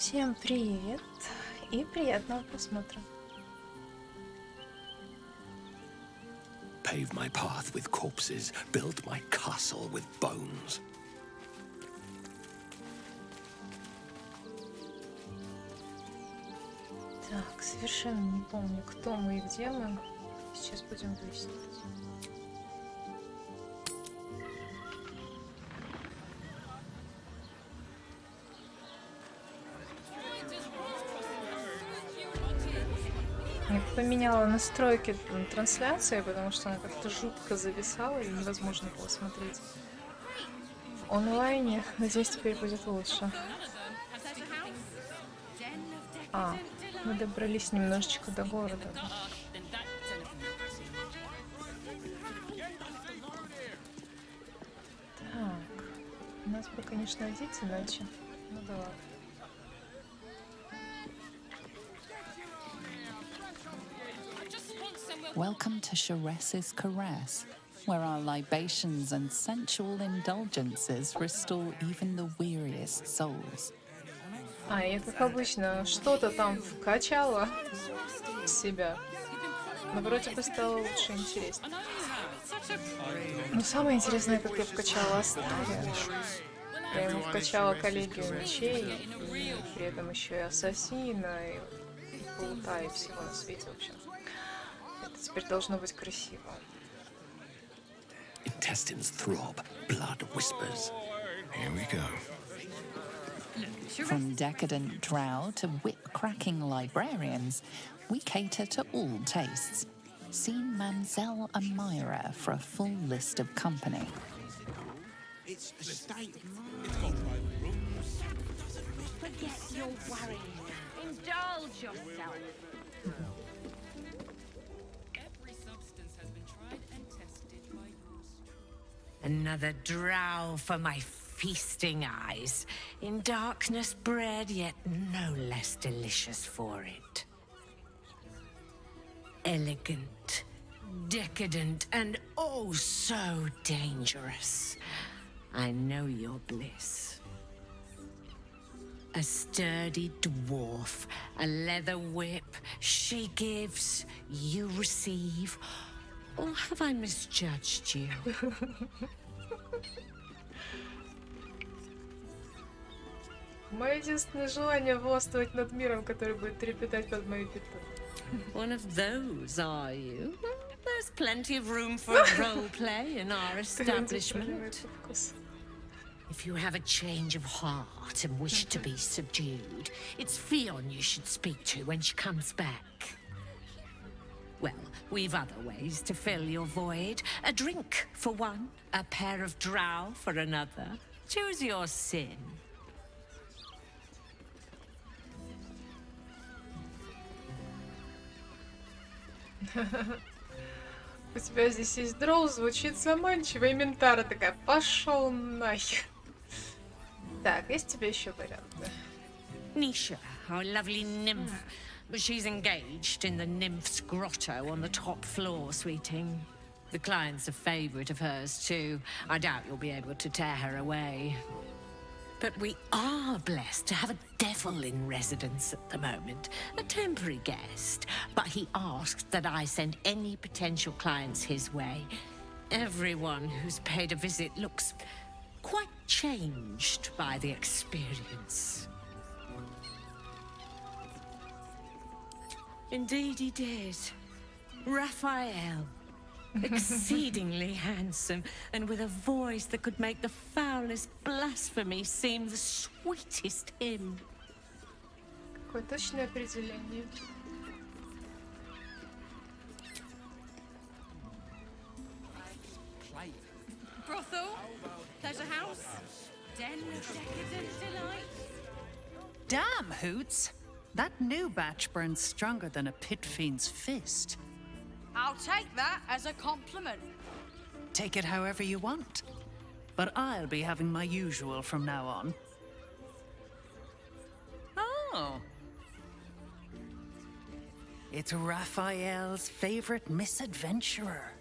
Всем привет и приятного просмотра. Paved my path with corpses, built my castle with bones. Так, совершенно не помню, кто мы и где мы. Сейчас будем выяснять. Я поменяла настройки трансляции, потому что она как-то жутко зависала и невозможно было смотреть в онлайне. Надеюсь, теперь будет лучше. Мы добрались немножечко до города. Так, у нас бы, конечно, одеть иначе. Ну да ладно. Welcome to Chares's Caress, where our libations and sensual indulgences restore even the weariest souls. Я, как обычно, что-то там вкачала в себя. Но вроде бы стало лучше, интереснее. Но самое интересное, как я вкачала Астария. Я ему вкачала коллегию мечей, и при этом еще и ассасина, и плута, и всего на свете, в общем. Это теперь должно быть красиво. Intestines throb, blood whispers. Here we go. From decadent drow to whip-cracking librarians, we cater to all tastes. See Mamselle Amira for a full list of company. It's a state. It's got private rooms. Forget your worries. Indulge yourself. Every substance has been tried and tested by use. Another drow for my feasting eyes. In darkness bred, yet no less delicious for it. Elegant, decadent, and oh so dangerous. I know your bliss. A sturdy dwarf, a leather whip. She gives, you receive. Or have I misjudged you? Мое единственное желание властвовать над миром, который будет трепетать под моей пятой. One of those, are you? There's plenty of room for role play in our establishment. If you have a change of heart and wish to be subdued, it's Fionn you should speak to when she comes back. Well, we've other ways to fill your void. A drink for one, a pair of drow for another. Choose your sin. У тебя здесь есть дроу, звучит заманчиво, и Ментара такая, пошел нахер. Так, есть тебе еще варианты? Nisha, our lovely nymph. She's engaged in the nymph's grotto on the top floor, sweeting. The client's a favorite of hers, too. I doubt you'll be able to tear her away. But we are blessed to have a devil in residence at the moment. A temporary guest. But he asked that I send any potential clients his way. Everyone who's paid a visit looks quite changed by the experience. Indeed he did. Raphael. Exceedingly handsome, and with a voice that could make the foulest blasphemy seem the sweetest hymn. Какое точное определение. Brothel, pleasure house, den of decadent delights. Damn, Hoots! That new batch burns stronger than a pit fiend's fist. I'll take that as a compliment. Take it however you want. But I'll be having my usual from now on. Oh. It's Raphael's favorite misadventurer.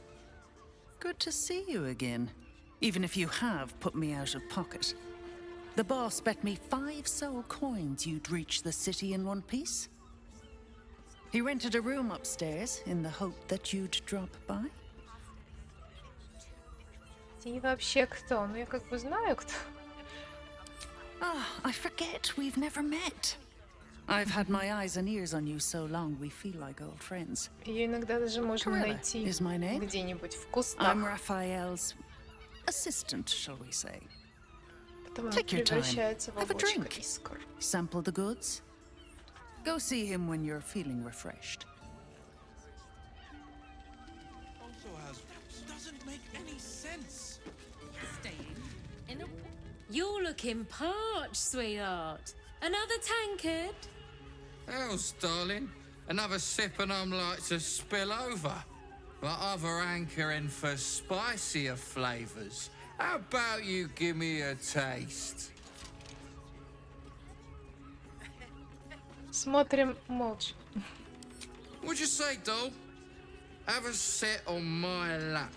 Good to see you again, even if you have put me out of pocket. The boss bet me 5 soul coins you'd reach the city in one piece. He rented a room upstairs in the hope that you'd drop by. Ты вообще кто? Ну, я как бы знаю, кто. I forget we've never met. I've had my eyes and ears on you so long we feel like old friends. Ее иногда даже можно Corella найти is my name. где-нибудь в I'm кустах. Raphael's assistant, shall we say. Потом она Take your time. превращается в Have a облачко drink. искр. Sample the goods. Go see him when you're feeling refreshed. Also has. Doesn't make any sense. Staying in a. You're looking parched, sweetheart. Another tankard? Hells, darling. Another sip and I'm like to spill over. But other hankering for spicier flavours. How about you give me a taste? Смотрим молча. What'd you say, doll? Have a sit on my lap.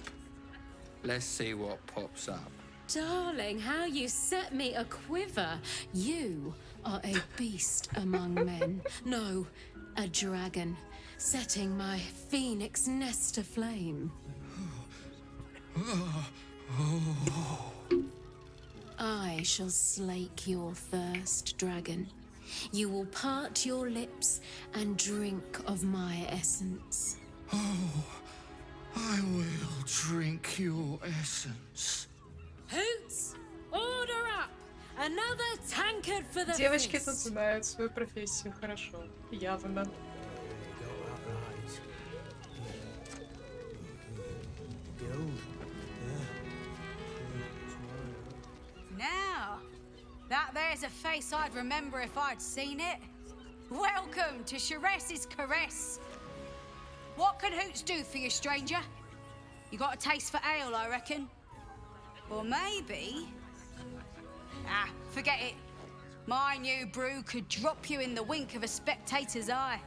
Let's see what pops up. Darling, how you set me a quiver. You are a beast among men. No, a dragon, setting my phoenix nest aflame. I shall slake your thirst, dragon. You will part your lips and drink of my essence. I will drink your essence. Hoots, order up! Another tankard for the Девочки feast. тут знают свою профессию хорошо. Явно. Now, that there's a face I'd remember if I'd seen it. Welcome to Sharess's Caress. What can Hoots do for you, stranger? You got a taste for ale, I reckon? Or maybe... Ah, forget it. My new brew could drop you in the wink of a spectator's eye.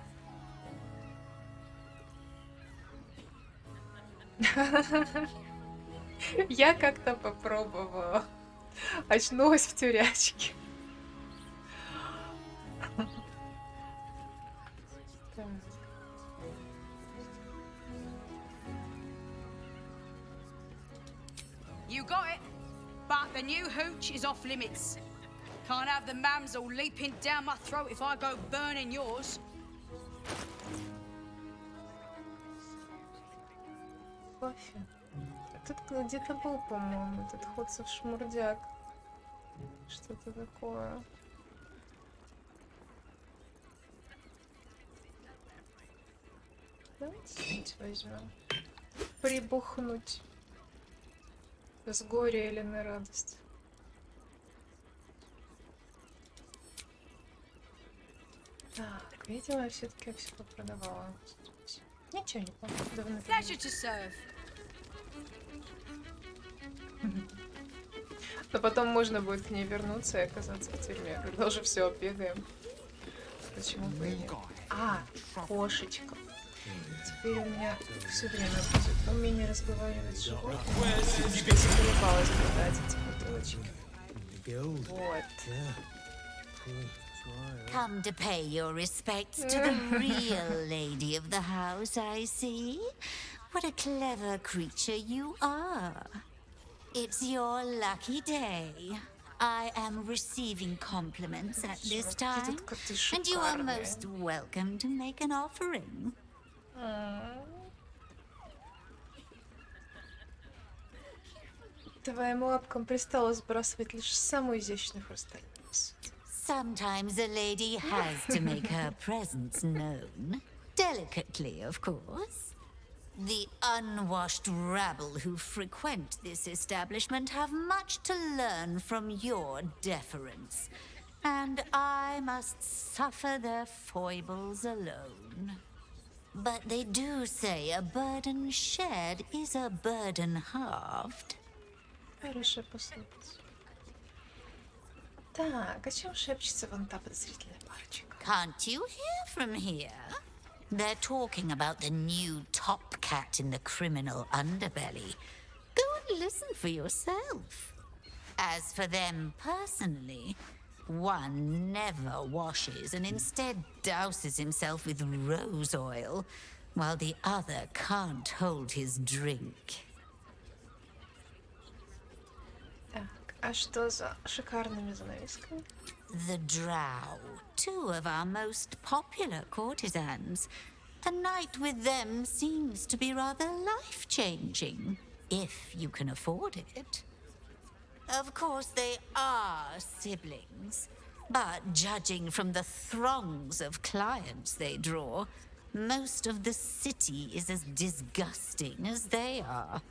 Я как-то попробовала. Очнулась в тюрячке. Так. You got it. But the new hooch is off limits. Can't have the mams all leaping down my throat if I go burning yours. Кофе. Тут где-то был, по-моему, этот ходцев шмурдяк. Что-то такое. Давайте что-нибудь возьмем. Прибухнуть. С горя или на радость. Так, видимо, я все-таки все продавала. Ничего не помню. Давно Pleasure to serve. Но потом можно будет к ней вернуться и оказаться в тюрьме, когда уже все оббегаем. Почему бы и нет? А, кошечка. Теперь у меня все время будет умение разговаривать с животными. Что заколебалась продать эти бутылочки. Вот. Come to pay your respects to the real lady of the house, I see. What a clever creature you are. It's your lucky day. I am receiving compliments at this time, and you are most welcome to make an offering. Твоим лапкам пристало сбрасывать лишь самую изящную хрустальную посуду. Sometimes a lady has to make her presence known. Delicately, of course. The unwashed rabble who frequent this establishment have much to learn from your deference, and I must suffer their foibles alone. But they do say a burden shared is a burden halved. Хорошая пословица. Так, о чем шепчется вон та подозрительная парочка? Can't you hear from here? They're talking about the new top cat in the criminal underbelly. Go and listen for yourself. As for them personally, one never washes and instead douses himself with rose oil, while the other can't hold his drink. Так, а что за шикарными занавесками? The Drow, two of our most popular courtesans. A night with them seems to be rather life-changing, if you can afford it. Of course, they are siblings, but judging from the throngs of clients they draw, most of the city is as disgusting as they are.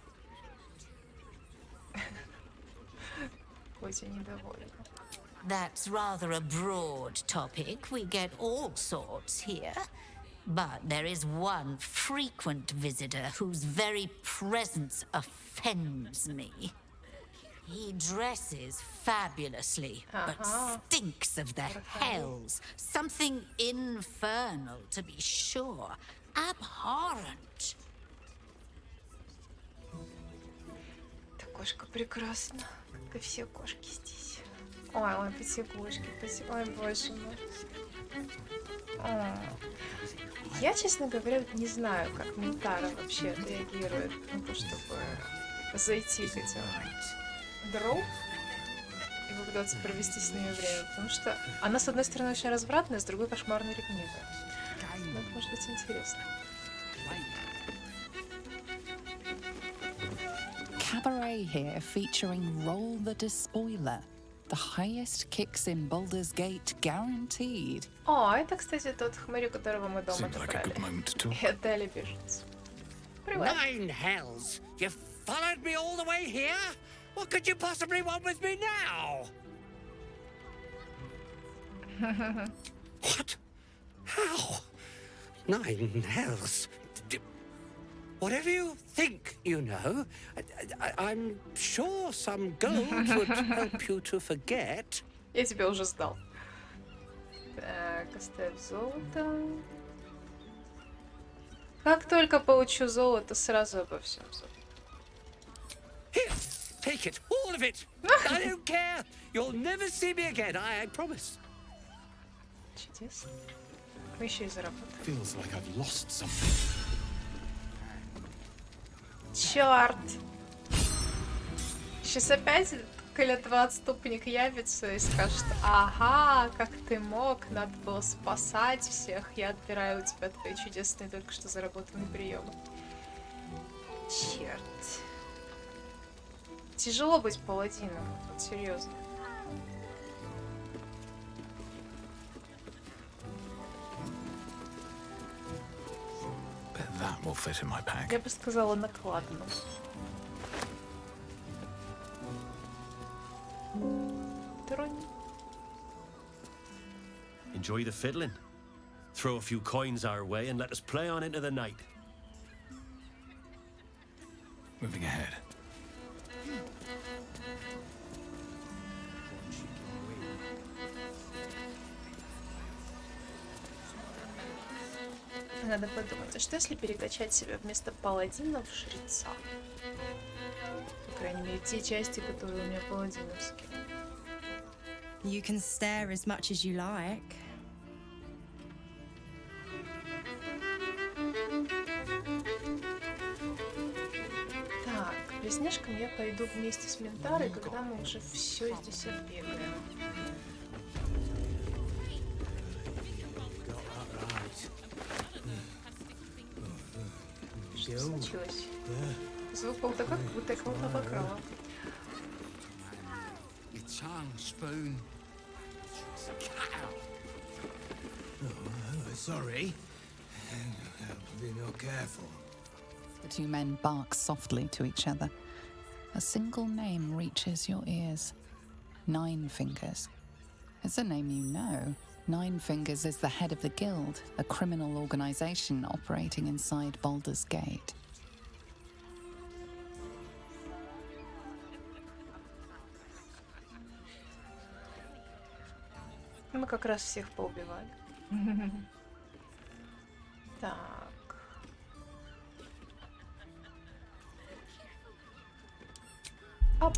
Очень недовольна. That's rather a broad topic. We get all sorts here. But there is one frequent visitor whose very presence offends me. He dresses fabulously, but stinks of the hells. Something infernal, to be sure. Abhorrent. Эта кошка прекрасна, как и все кошки здесь. Ой, ой, потягушки, ой, боже мой. Я, честно говоря, не знаю, как Митара вообще реагирует на то, чтобы зайти к этим дроу и попытаться провести с ними время, потому что она, с одной стороны, очень развратная, с другой кошмарно ревнивая. Но это может быть интересно. Cabaret here featuring Roll the Despoiler. The highest kicks in Baldur's Gate guaranteed. О, это, кстати, тот хмырь, которого мы дома забрали. И отдали беженцу. Привет. Nine hells! You followed me all the way here? What could you possibly want with me now? What? How? Nine hells? Whatever you think, you know, I'm sure some gold would help you to forget. Я тебя уже сдал. Так, оставь золото. Как только получу золото, сразу обо всем забуду. Here, take it, all of it. I don't care. You'll never see me again, I promise. Чудесно. Мы еще и заработаем. Feels like I've lost something. Черт! Сейчас опять клятва отступник явится и скажет: ага, как ты мог, надо было спасать всех, я отбираю у тебя твои чудесные только что заработанные приемы. Черт. Тяжело быть паладином, вот серьезно. That will fit in my pack. Я бы сказала, накладно. Тронь. Enjoy the fiddling. Throw a few coins our way and let us play on into the night. Moving ahead. Надо подумать, а что если перекачать себя вместо паладина в жреца? По крайней мере, те части, которые у меня паладиновские. You can stare as much as you like. Так, к близняшкам я пойду вместе с Ментарой, когда мы уже все здесь оббегаем. Что случилось? Звук был такой, как будто я кого-то обокрала. Your tongue, Spoon. Sorry. Be more careful. The two men bark softly to each other. A single name reaches your ears. Nine Fingers. It's a name you know. Nine Fingers is the head of the Guild, a criminal organization operating inside Baldur's Gate. Мы как раз всех поубивали. Так. Оп.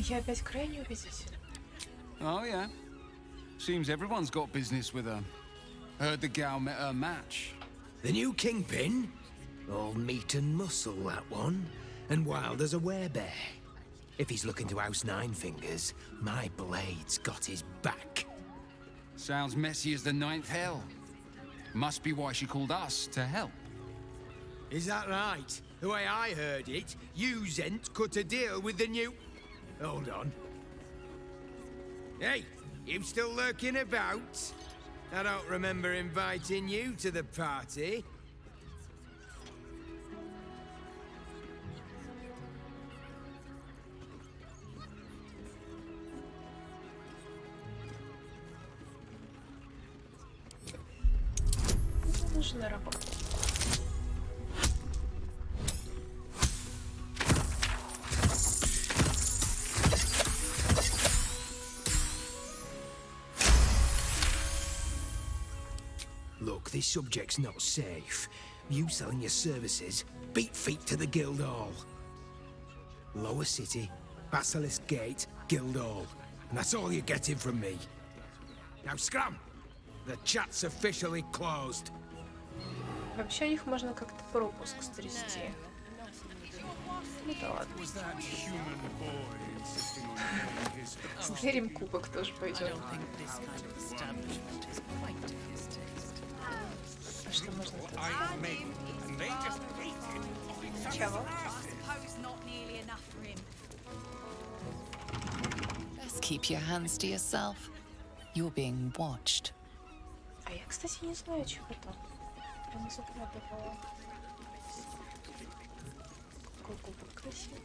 Я опять крайне убедителен. Oh, yeah. Seems everyone's got business with her. Heard the gal met her match. The new kingpin? All meat and muscle, that one. And wild as a werebear. If he's looking to oust Nine Fingers, my blade's got his back. Sounds messy as the ninth hell. Must be why she called us to help. Is that right? The way I heard it, you Zent cut a deal with the new... Hold on. Hey, you still lurking about? I don't remember inviting you to the party. Нужна работа. Look, this subject's not safe. You selling your services, beat feet to the Guildhall. Lower City, Basilisk Gate, Guildhall. And that's all you're getting from me. Now scram! The chat's officially closed. Вообще у них можно как-то пропуск стрясти. Ну да ладно. Стерим кубок тоже пойдет. А что можно Чего? Best keep your hands to yourself. You're being watched. А я, кстати, не знаю, чего там. Я не заглядывала. Какой кубок красивый.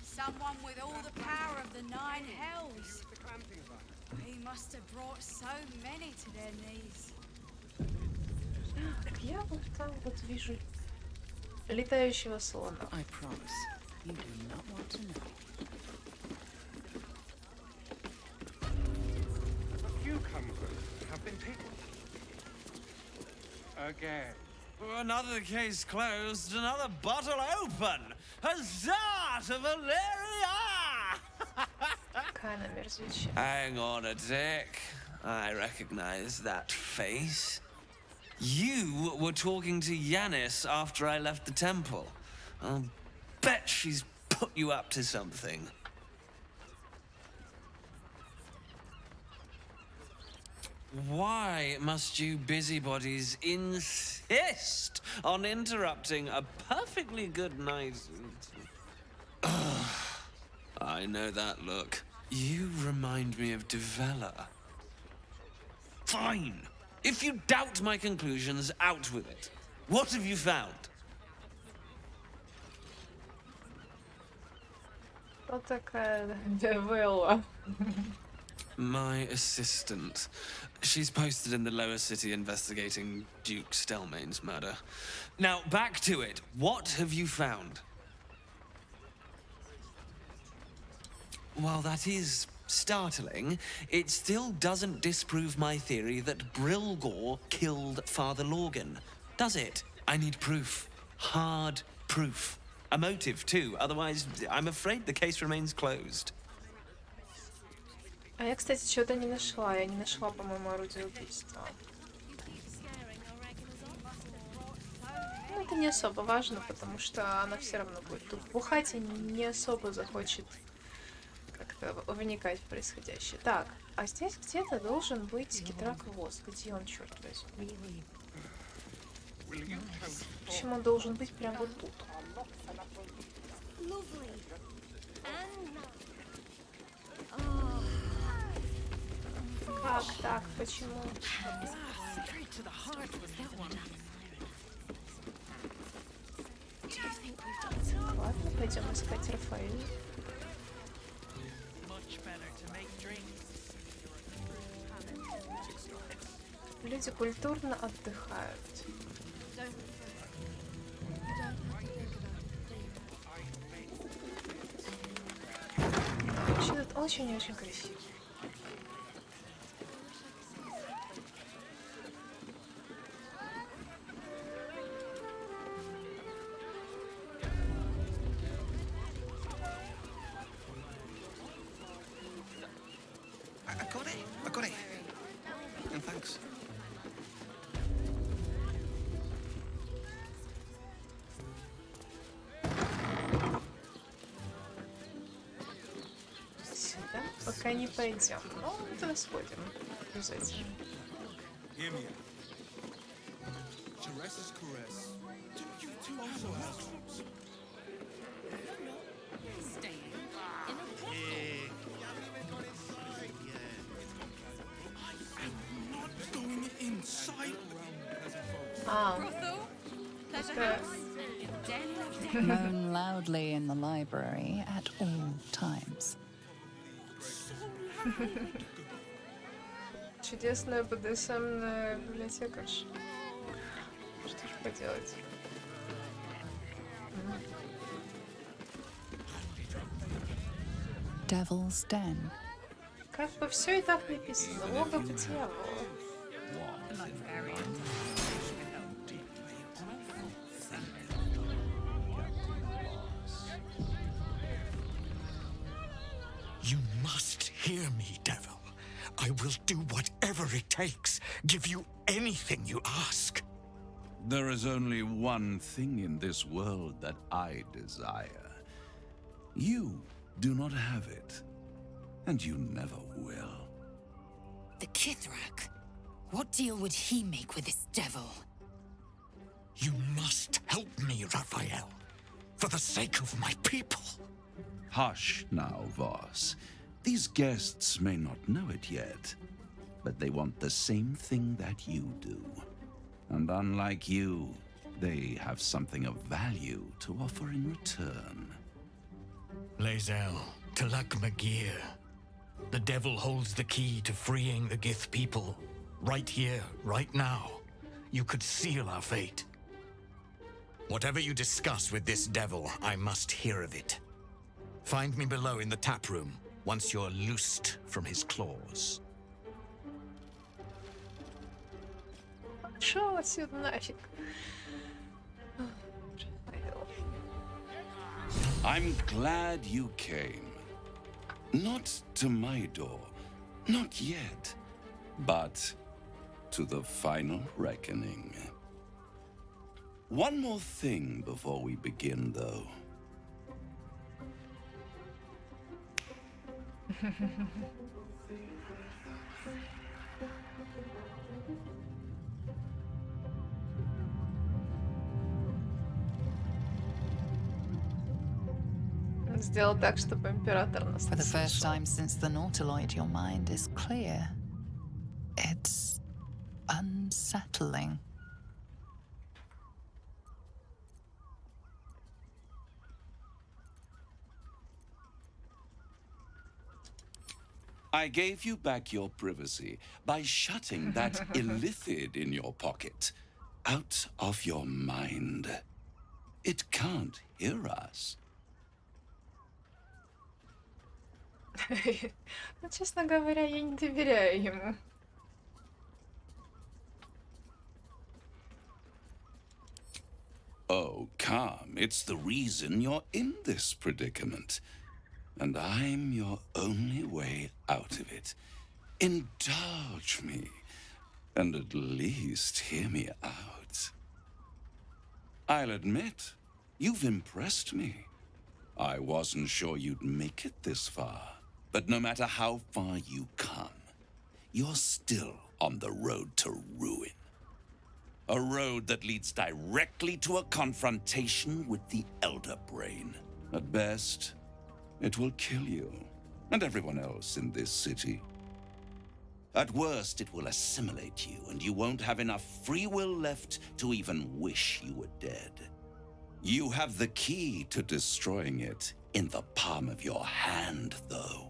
Someone with all the power of the nine hells. He must have brought so many to their knees. Так я вот там вот вижу летающего слона. I promise, you do not want to know. Cucumbers have been picked. Again. Another case closed, another bottle open. Huzzah to Valeria! Какая она мерзючая. Hang on a tick. I recognize that face. You were talking to Yanis after I left the temple. I'll bet she's put you up to something. Why must you busybodies insist on interrupting a perfectly good night? I know that look. You remind me of Devella. Fine. If you doubt my conclusions, out with it. What have you found? Вот такая Девелла. My assistant. She's posted in the lower city investigating Duke Stelmane's murder. Now, back to it. What have you found? While that is startling, it still doesn't disprove my theory that Brilgor killed Father Lorgan, does it? I need proof. Hard proof. A motive, too. Otherwise, I'm afraid the case remains closed. А я, кстати, что-то не нашла. Я не нашла, по-моему, орудие убийства. Ну, это не особо важно, потому что она все равно будет тут бухать и не особо захочет как-то вникать в происходящее. Так, а здесь где-то должен быть гидроквоз. Где он, черт возьми? Почему он должен быть прямо вот тут? Как так? Почему? Ладно, пойдем искать Рафаэля. Люди культурно отдыхают. Вообще тут Очень-очень красиво. I got it. And thanks. Сюда пока не пойдем. Ну, то сходим. Обязательно. Hear me out. Chares's caress. You two are workshops. Not going inside. Moan loudly in the library at all times. Чудесная БДСМная библиотекарша. Что ж поделать? Devil's Den. Как бы все и так написано. Логово дьявола. You must hear me, devil. I will do whatever it takes, give you anything you ask. There is only one thing in this world that I desire. You do not have it, and you never will. The Kithrak? What deal would he make with this devil? You must help me, Raphael, for the sake of my people. Hush now, Voss. These guests may not know it yet, but they want the same thing that you do. And unlike you, they have something of value to offer in return. Lae'zel, Talak Magir. The devil holds the key to freeing the Gith people. Right here, right now. You could seal our fate. Whatever you discuss with this devil, I must hear of it. Find me below in the tap room, once you're loosed from his claws. Шо отсюда нафиг? I'm glad you came. Not to my door, not yet, but to the final reckoning. One more thing before we begin, though. Сделал так, чтобы император нас For не the first слышал. time since the Nautiloid, your mind is clear. It's unsettling. I gave you back your privacy by shutting that illithid in your pocket out of your mind. It can't hear us. Ну, честно говоря, я не доверяю ему. Oh, come. It's the reason you're in this predicament. And I'm your only way out of it. Indulge me, and at least hear me out. I'll admit, you've impressed me. I wasn't sure you'd make it this far. But no matter how far you come, you're still on the road to ruin. A road that leads directly to a confrontation with the Elder Brain. At best, it will kill you and everyone else in this city. At worst, it will assimilate you, and you won't have enough free will left to even wish you were dead. You have the key to destroying it in the palm of your hand, though.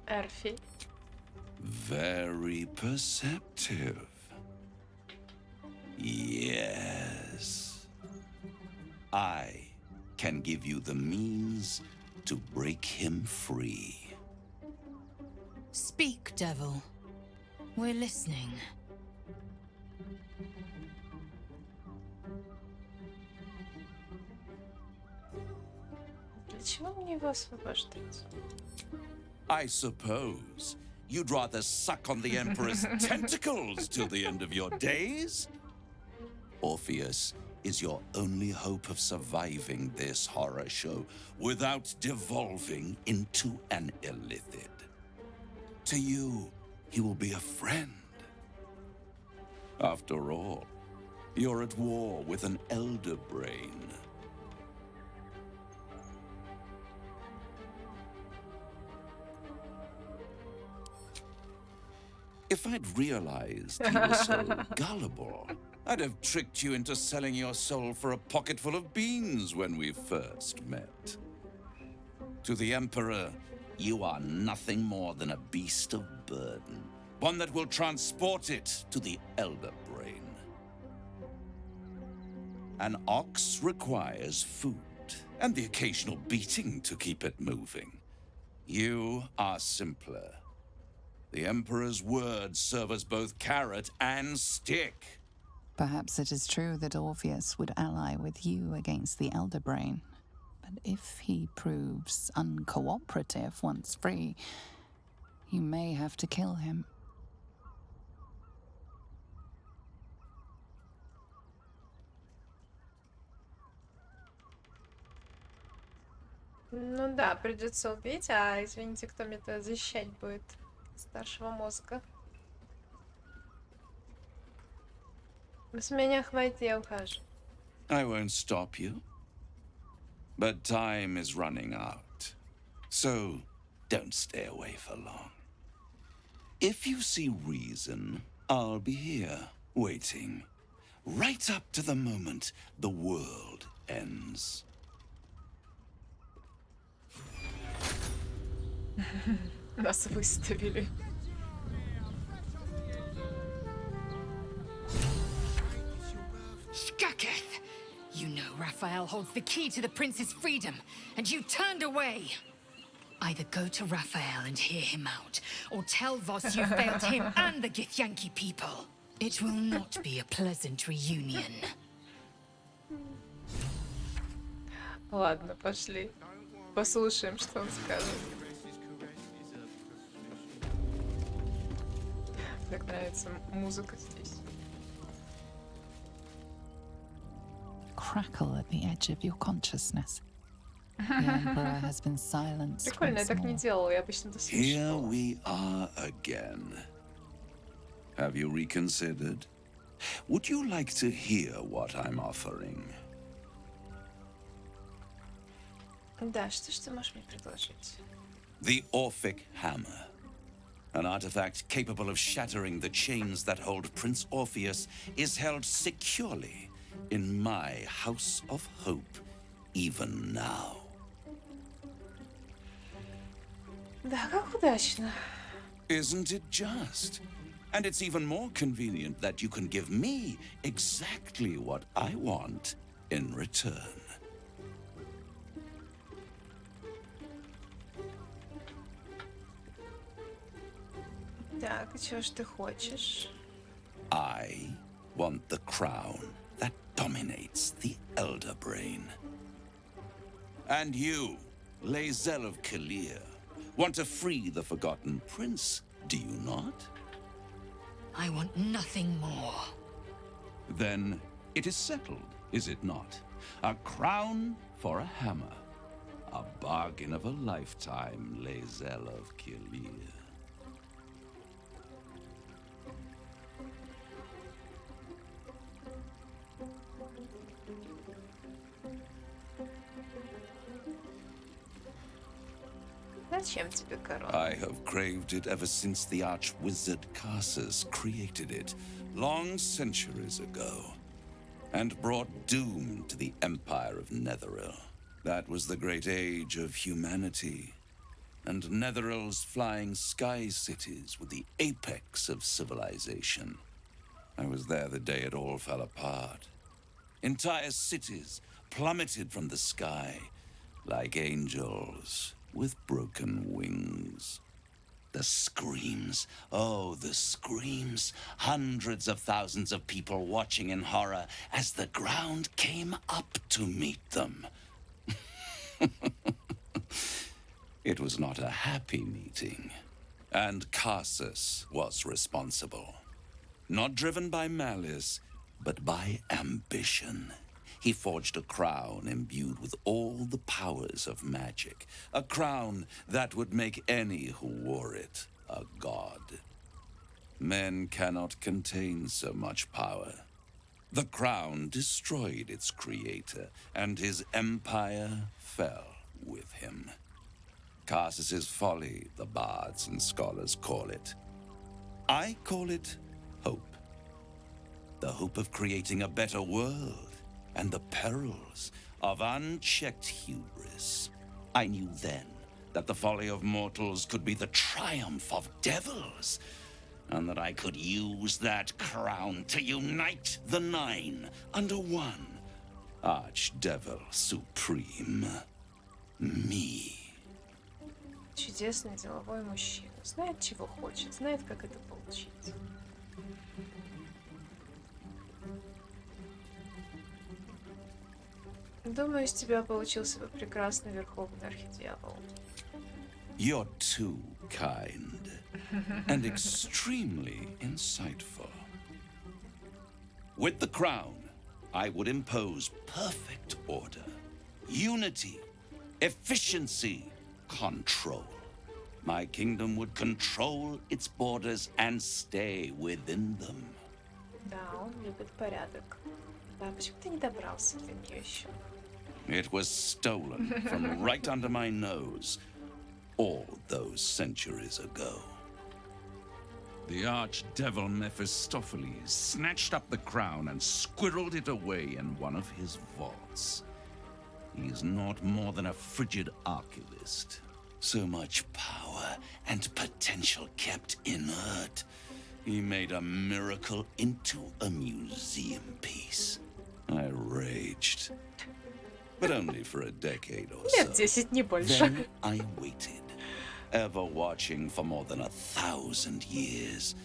Эрфи. Very perceptive. Yes. I can give you the means to break him free. Speak, devil. We're listening. Для чего мне его освобождать? I suppose you'd rather suck on the Emperor's tentacles till the end of your days? Orpheus is your only hope of surviving this horror show without devolving into an illithid. To you, he will be a friend. After all, you're at war with an elder brain. If I'd realized you were so gullible, I'd have tricked you into selling your soul for a pocketful of beans when we first met. To the Emperor, you are nothing more than a beast of burden, one that will transport it to the Elder Brain. An ox requires food, and the occasional beating to keep it moving. You are simpler. The Emperor's words serve as both carrot and stick. Perhaps it is true that Orpheus would ally with you against the Elder Brain. But if he proves uncooperative once free, you may have to kill him. Ну да, придется убить, а извините, кто мне это защищать будет? Старшего мозга. С меня хватит, я ухожу. I won't stop you. But time is running out. So don't stay away for long. If you see reason, I'll be here, waiting. Right up to the moment the world ends. Нас выставили. Shkaketh! You know Raphael holds the key to the prince's freedom, and you turned away. Either go to Raphael and hear him out, or tell Voss you failed him and the Githyanki people. It will not be a pleasant reunion. Ладно, пошли. Послушаем, что он скажет. Как нравится музыка здесь. Crackle at the edge of your consciousness. The Emperor has been silenced. Прикольно, я так не делала, я обычно это Here слышала. we are again. Have you reconsidered? Would you like to hear what I'm offering? Да, что ж ты можешь мне предложить? The Orphic Hammer. An artifact capable of shattering the chains that hold Prince Orpheus is held securely in my House of Hope, even now. Да, как удачно. Isn't it just? And it's even more convenient that you can give me exactly what I want in return. Так, и чего ж ты хочешь? I want the crown that dominates the Elder Brain. And you, Lae'zel of Kalir, want to free the Forgotten Prince, do you not? I want nothing more. Then it is settled, is it not? A crown for a hammer. A bargain of a lifetime, Lae'zel of Kalir. Зачем тебе корона? I have craved it ever since the arch-wizard Carsus created it, long centuries ago, and brought doom to the Empire of Netheril. That was the great age of humanity, and Netheril's flying sky cities were the apex of civilization. I was there the day it all fell apart. Entire cities, plummeted from the sky like angels with broken wings. The screams, oh, the screams. Hundreds of thousands of people watching in horror as the ground came up to meet them. It was not a happy meeting, and Carsus was responsible. Not driven by malice, but by ambition. He forged a crown imbued with all the powers of magic. A crown that would make any who wore it a god. Men cannot contain so much power. The crown destroyed its creator, and his empire fell with him. Carsus's folly, the bards and scholars call it. I call it hope. The hope of creating a better world, and the perils of unchecked hubris. I knew then that the folly of mortals could be the triumph of devils, and that I could use that crown to unite the nine under one Archdevil Supreme. Me. Чудесный деловой мужчина. Знает, чего хочет, знает, как это получить. Думаю, из тебя получился бы прекрасный верховный архидьявол. You're too kind and extremely insightful. With the crown, I would impose perfect order, unity, efficiency, control. My kingdom would control its borders and stay within them. Да, он любит порядок. Да, почему ты не добрался до нее еще? It was stolen from right under my nose all those centuries ago. The archdevil Mephistopheles snatched up the crown and squirreled it away in one of his vaults. He is not more than a frigid archivist. So much power and potential kept inert. He made a miracle into a museum piece. I raged. But only for a decade or so. Лет 10, не больше. Then I waited, ever watching for more than 1,000 years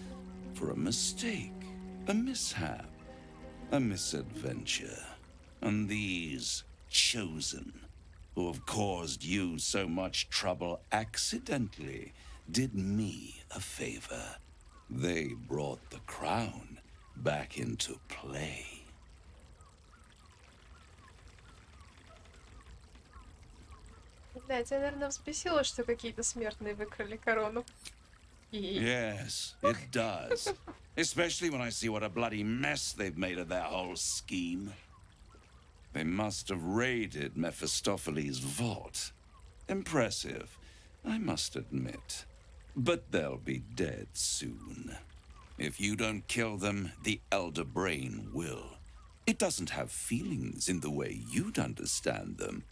for a mistake, a mishap, a misadventure. And these chosen, who have caused you so much trouble accidentally, did me a favor. They brought the crown back into play. Да, тебя, наверное, взбесило, что какие-то смертные выкрали корону. Yes, it does. Especially when I see what a bloody mess they've made of their whole scheme. They must have raided Mephistopheles' vault. Impressive, I must admit. But they'll be dead soon. If you don't kill them, the Elder Brain will. It doesn't have feelings in the way you'd understand them.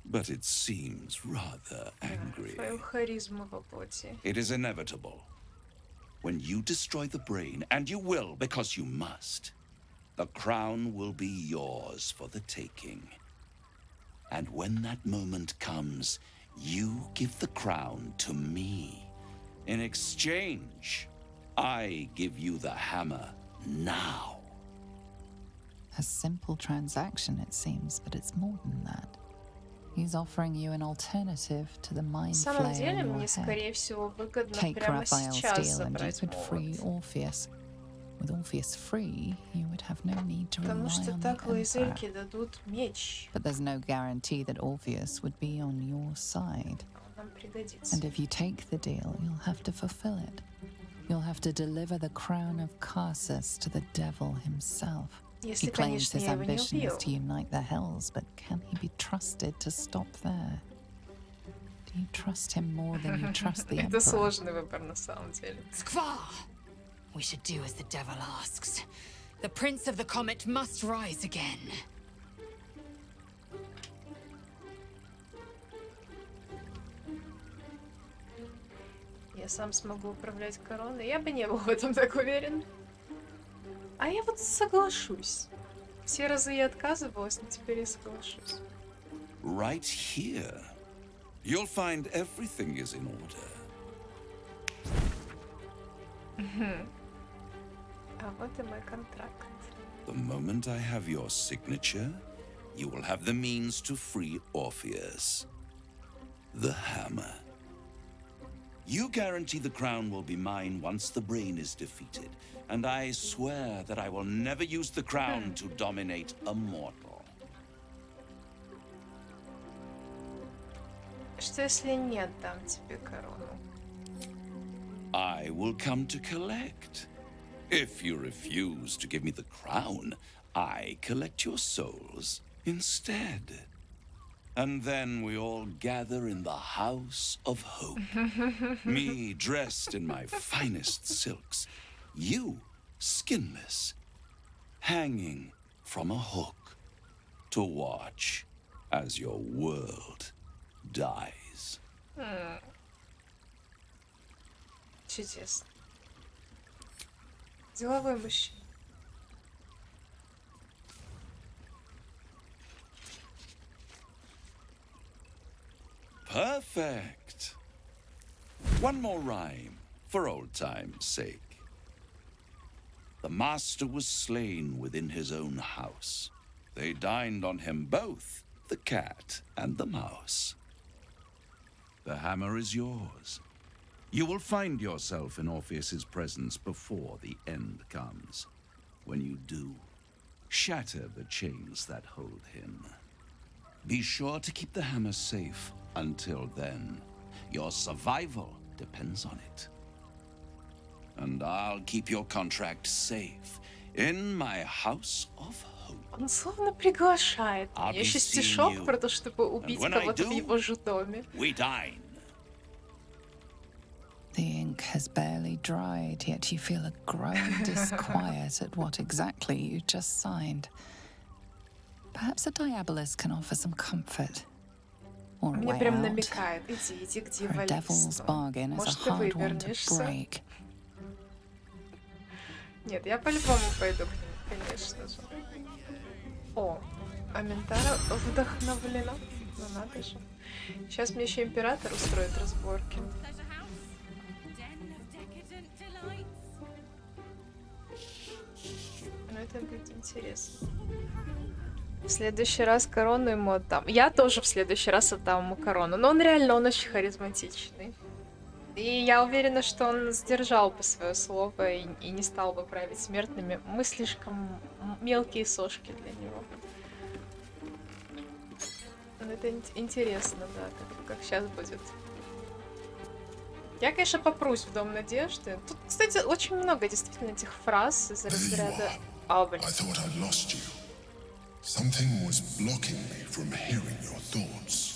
But it seems rather angry. Твою харизму воплоти. It is inevitable. When you destroy the brain, and you will because you must, the crown will be yours for the taking. And when that moment comes, you give the crown to me. In exchange, I give you the hammer now. A simple transaction, it seems, but it's more than that. He's offering you an alternative to the mind На самом flayer деле, in your мне, head. скорее всего, выгодно Take прямо Raphael's сейчас deal and you забрать could free молот. Orpheus. With Orpheus free, you would have no need to rely Потому что on так the Emperor. лазельки дадут меч. But there's no guarantee that Orpheus would be on your side. Нам пригодится. And if you take the deal, you'll have to fulfill it. You'll have to deliver the crown of Carsus to the devil himself. Если, He claims конечно, his я его не ambition is убью. to unite the hells, but can he be trusted to stop there? Do you trust him more than you trust the Это Emperor? сложный выбор на самом деле. Skvar! We should do as the devil asks. The Prince of the Comet must rise again. Я сам смогу управлять короной. Я бы не был в этом так уверен. А я вот соглашусь. Все разы я отказывалась, но теперь я соглашусь. Right here. You'll find everything is in order. А вот и мой контракт. The moment I have your signature, you will have the means to free Orpheus. The hammer. You guarantee the crown will be mine once the brain is defeated, and I swear that I will never use the crown to dominate a mortal. Что если не отдам тебе корону? I will come to collect. If you refuse to give me the crown, I collect your souls instead. And then we all gather in the House of Hope. Me dressed in my finest silks, you skinless, hanging from a hook to watch as your world dies. Чудесно. Деловой мужчина. Perfect. One more rhyme, for old time's sake. The master was slain within his own house. They dined on him both, the cat and the mouse. The hammer is yours. You will find yourself in Orpheus's presence before the end comes. When you do, shatter the chains that hold him. Be sure to keep the hammer safe until then. Your survival depends on it. And I'll keep your contract safe in my House of Hope. Он словно приглашает. I'll Мне be еще seeing стишок you. про то, чтобы убить when I кого-то в do, его же доме. We dine. The ink has barely dried, yet you feel a growing disquiet at what exactly you just signed. Perhaps a diabolus can offer some comfort. Or a Мне way прям out. намекает, иди к For a devil's дьяволисту. bargain is a Может, ты hard one to вывернешься. break. Нет, я по-любому пойду к ним, конечно же. О, а Ментара вдохновлена. Ну надо же. Сейчас мне еще император устроит разборки. Ну это будет интересно. В следующий раз корону ему отдам. Я тоже в следующий раз отдам ему корону. Но он реально, он очень харизматичный. И я уверена, что он сдержал бы свое слово и не стал бы править смертными. Мы слишком мелкие сошки для него. Но это интересно, да, как сейчас будет. Я, конечно, попрусь в Дом Надежды. Тут, кстати, очень много действительно этих фраз из разряда... А, блин. I thought I'd lost you. Something was blocking me from hearing your thoughts.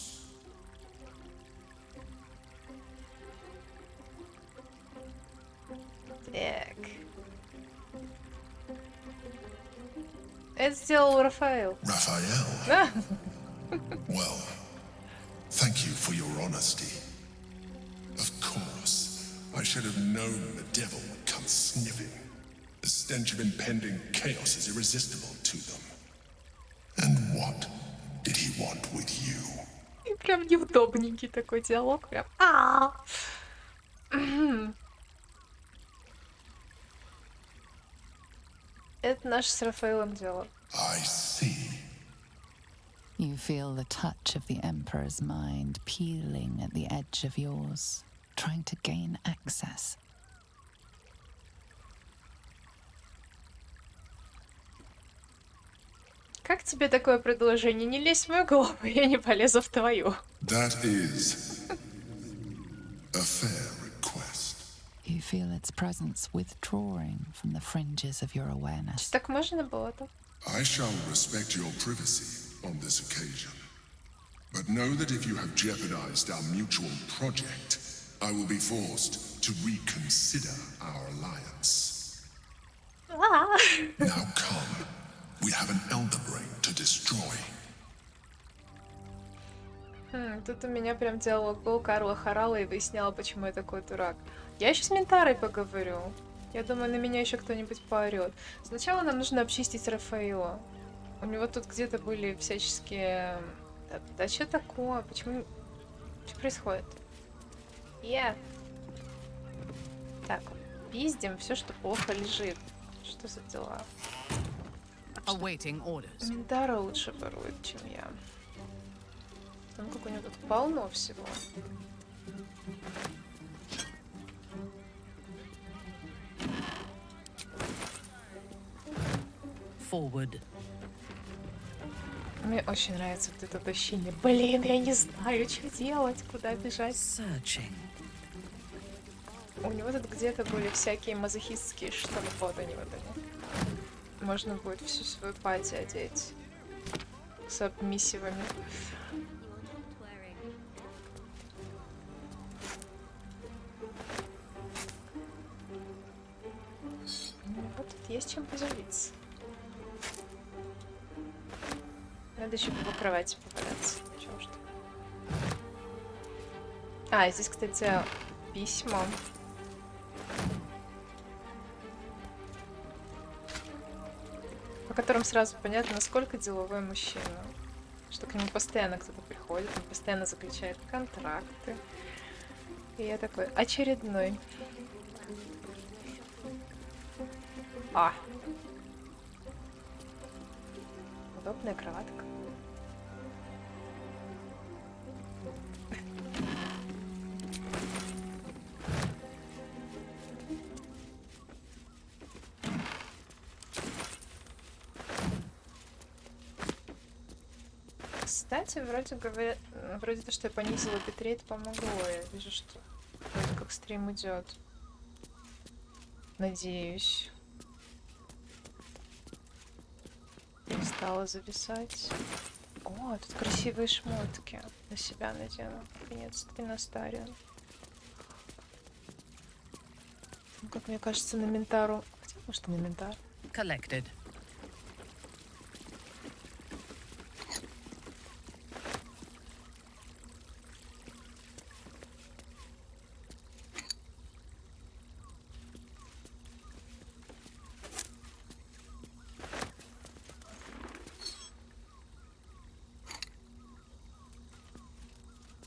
Так. Это сделал Рафаэл. Raphael? Да. Well, thank you for your honesty. Of course, I should have known the devil would come sniffing. The stench of impending chaos is irresistible to them. And what did he want with you? И прям неудобненький такой диалог. Прям. Это наш с Рафаэлом дело. I see. You feel the touch of the Emperor's mind peeling at the edge of yours, trying to gain access. Как тебе такое предложение? Не лезь в мою голову, я не полезу в твою. That is a fair request. You feel its presence withdrawing from the fringes of your awareness. Так можно было так? I shall respect your privacy on this occasion. But know that if you have jeopardized our mutual project, I will be forced to reconsider our alliance. Now come. We have an elder brain to destroy. Тут у меня прям диалог был. Карла хорала и выясняла, почему я такой дурак. Я еще с Ментарой поговорю. Я думаю, на меня еще кто-нибудь поорет. Сначала нам нужно обчистить Рафаэла. У него тут где-то были всяческие... Да что такое? Почему... Что происходит? Так, пиздим все, что плохо лежит. Что за дела? Ментара лучше ворует, чем я. Там как у него тут полно всего. Forward. Мне очень нравится вот это тащение. Блин, я не знаю, что делать, куда бежать. У него тут где-то были всякие мазохистские штаны. Вот они, вот они. Можно будет всю свою пати одеть с обмиссивами. Вот тут есть чем поживиться. Надо еще по кровати поваляться. Чего что? А, здесь, кстати, письма. По которым сразу понятно, насколько деловой мужчина. Что к нему постоянно кто-то приходит, он постоянно заключает контракты. И я такой очередной. Удобная кроватка. Кстати, вроде говорят, вроде то, что я понизила битрейт, помогло. Я вижу, что вроде как стрим идет. Надеюсь. Перестала зависать. О, тут красивые шмотки. На себя надену. Наконец-таки на старину. Ну, как мне кажется, на ментару. Хотя, может, не ментар. Collected.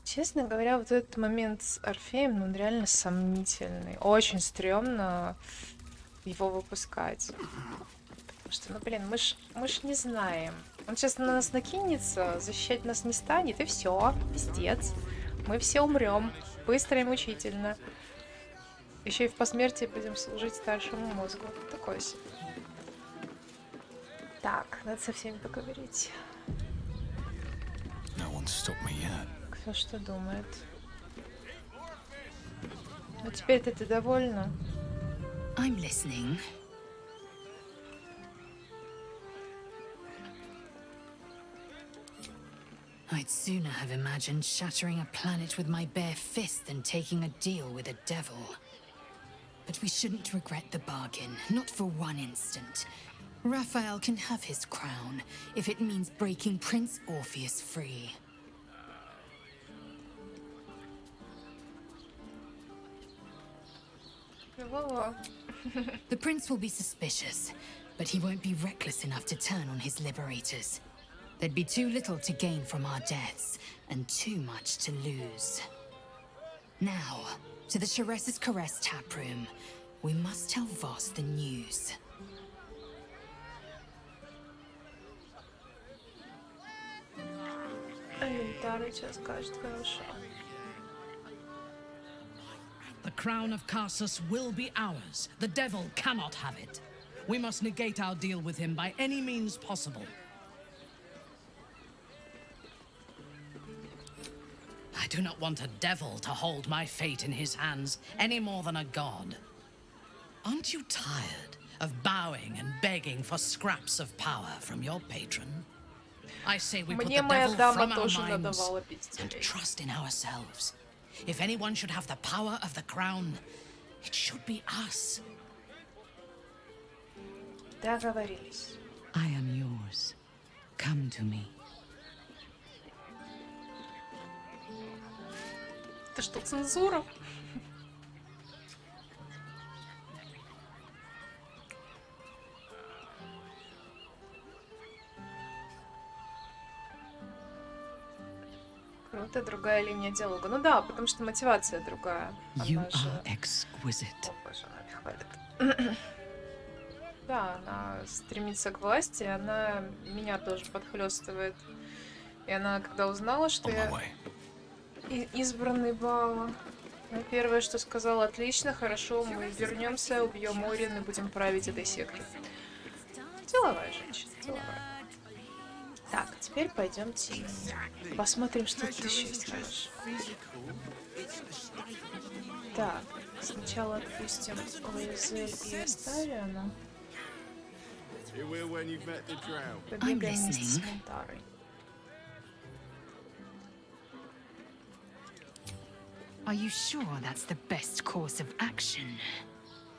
Честно говоря, вот этот момент с Орфеем, ну, он реально сомнительный. Очень стрёмно его выпускать. Потому что, ну, блин, мы ж не знаем. Он сейчас на нас накинется, защищать нас не станет, и все, пиздец. Мы все умрем. Быстро и мучительно. Еще и в посмертии будем служить старшему мозгу. Такое себе. Так, надо со всеми поговорить. Кто что думает? Ну теперь-то ты довольна? I'm listening. I'd sooner have imagined shattering a planet with my bare fist than taking a deal with a devil. But we shouldn't regret the bargain, not for one instant. Raphael can have his crown, if it means breaking Prince Orpheus free. The prince will be suspicious, but he won't be reckless enough to turn on his liberators. There'd be too little to gain from our deaths, and too much to lose. Now, to the Chares's Caress taproom. We must tell Voss the news. The crown of Carsus will be ours. The devil cannot have it. We must negate our deal with him by any means possible. I do not want a devil to hold my fate in his hands any more than a god. Aren't you tired of bowing and begging for scraps of power from your patron? I say we put the devil from our minds and trust in ourselves. If anyone should have the power of the crown, it should be us. Договорились. I am yours. Come to me. Это что, цензура? Круто, другая линия диалога. Ну да, потому что мотивация другая. You Она же... are exquisite. О, боже, она меня хвалит. Да, она стремится к власти, она меня тоже подхлестывает. И она, когда узнала, что я избранный Баала, она первое, что сказала: отлично, хорошо, мы вернемся, убьем Орин и будем править этой сектой. Деловая женщина, деловая. Так, теперь пойдемте посмотрим, что тут еще есть хорошего. Так, сначала отпустим Луизель и Астариана. Побегаем вместе с Монтарой. Are you sure that's the best course of action?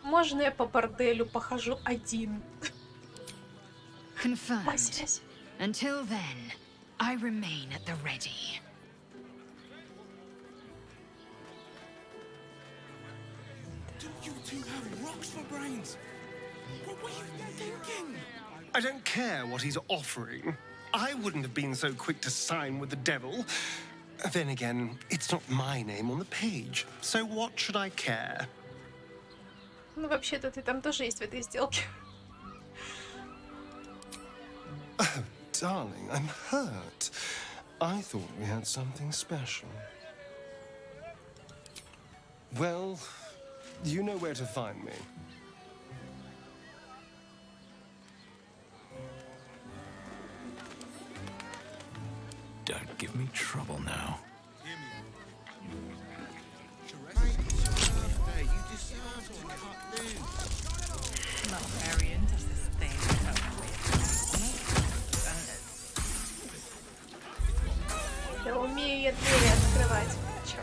Можно я по борделю похожу один? Confirmed. Until then, I remain at the ready. Do you two have rocks for brains? What were you thinking? I don't care what he's offering. I wouldn't have been so quick to sign with the devil. Then again, it's not my name on the page, so what should I care? Ну, вообще-то ты там тоже есть в этой сделке. Oh, darling, I'm hurt. I thought we had something special. Well, you know where to find me. Don't give me trouble now. Variant of this thing. Да умею я двери открывать. Чё?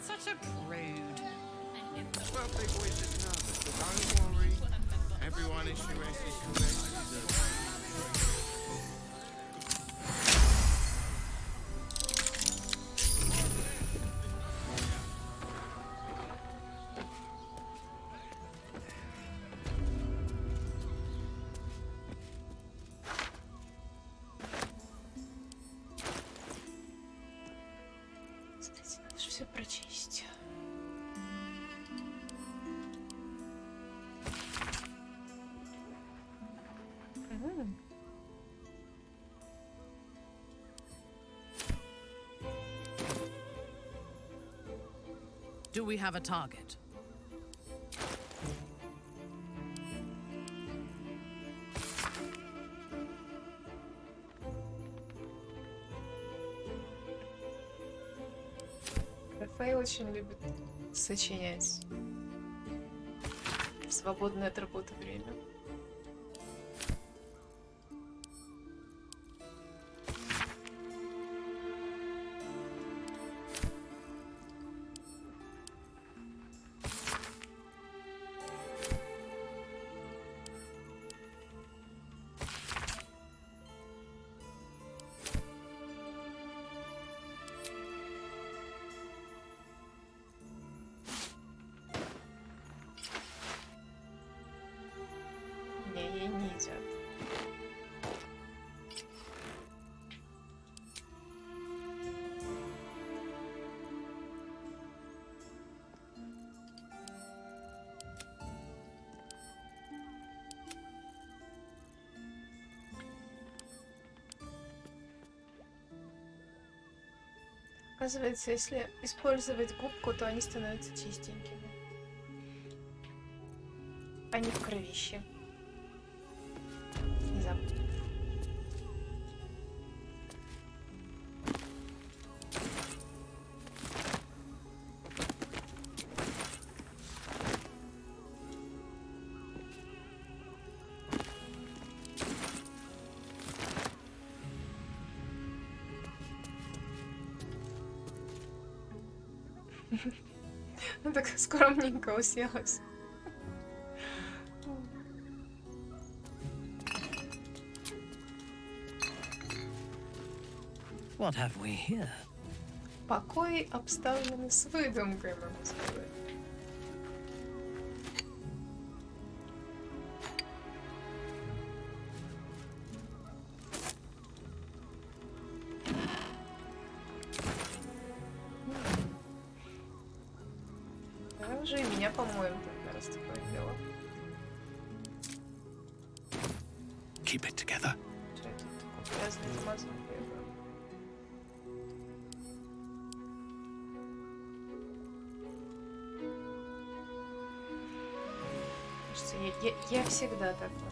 Such a prude. Well, big boys just nervous, but don't worry. Everyone in Shiraz is correct. Надо же все прочесть. Do we have a target? Рафаэл очень любит сочинять в свободное от работы время. Не, ей не идет. Оказывается, если использовать губку, то они становятся чистенькими. Они в кровище. Внезапно. Она так скромненько уселась. What have we here? Покои обставлены с выдумкой, могу сказать. уже и меня, по-моему, тогда раз такое дело. Keep it together. Что это такое грязный замазан? Кажется, я всегда такой.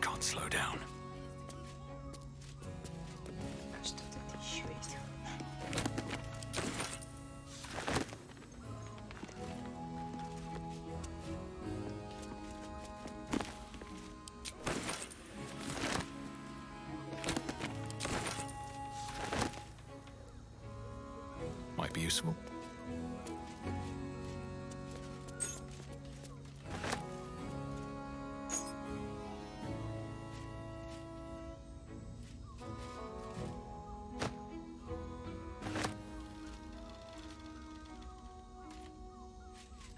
Can't slow down. А что тут еще есть? Might be useful.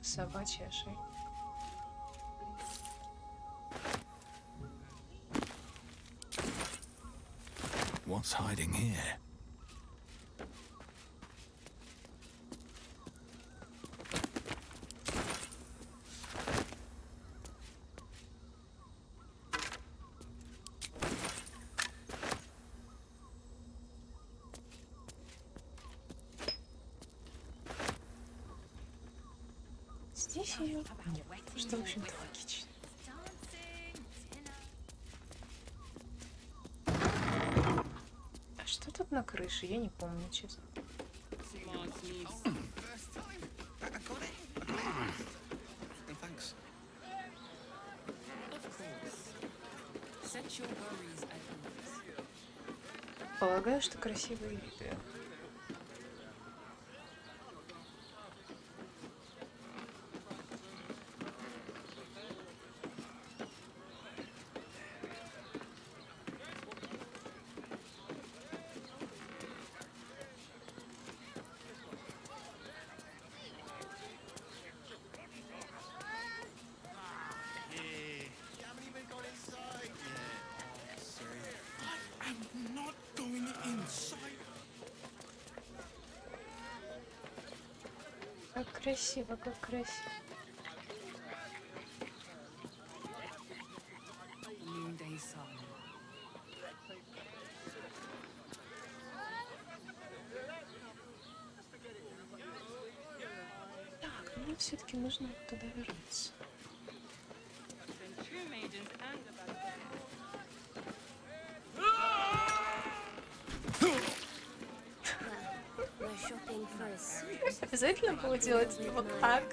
Собачья шея. What's hiding here? Здесь ее, что, в общем-то, логично. А что тут на крыше? Я не помню, честно. Полагаю, что красивые виды. Как красиво, как красиво. Так, мне все-таки нужно туда вернуться. Обязательно было делать это вот так?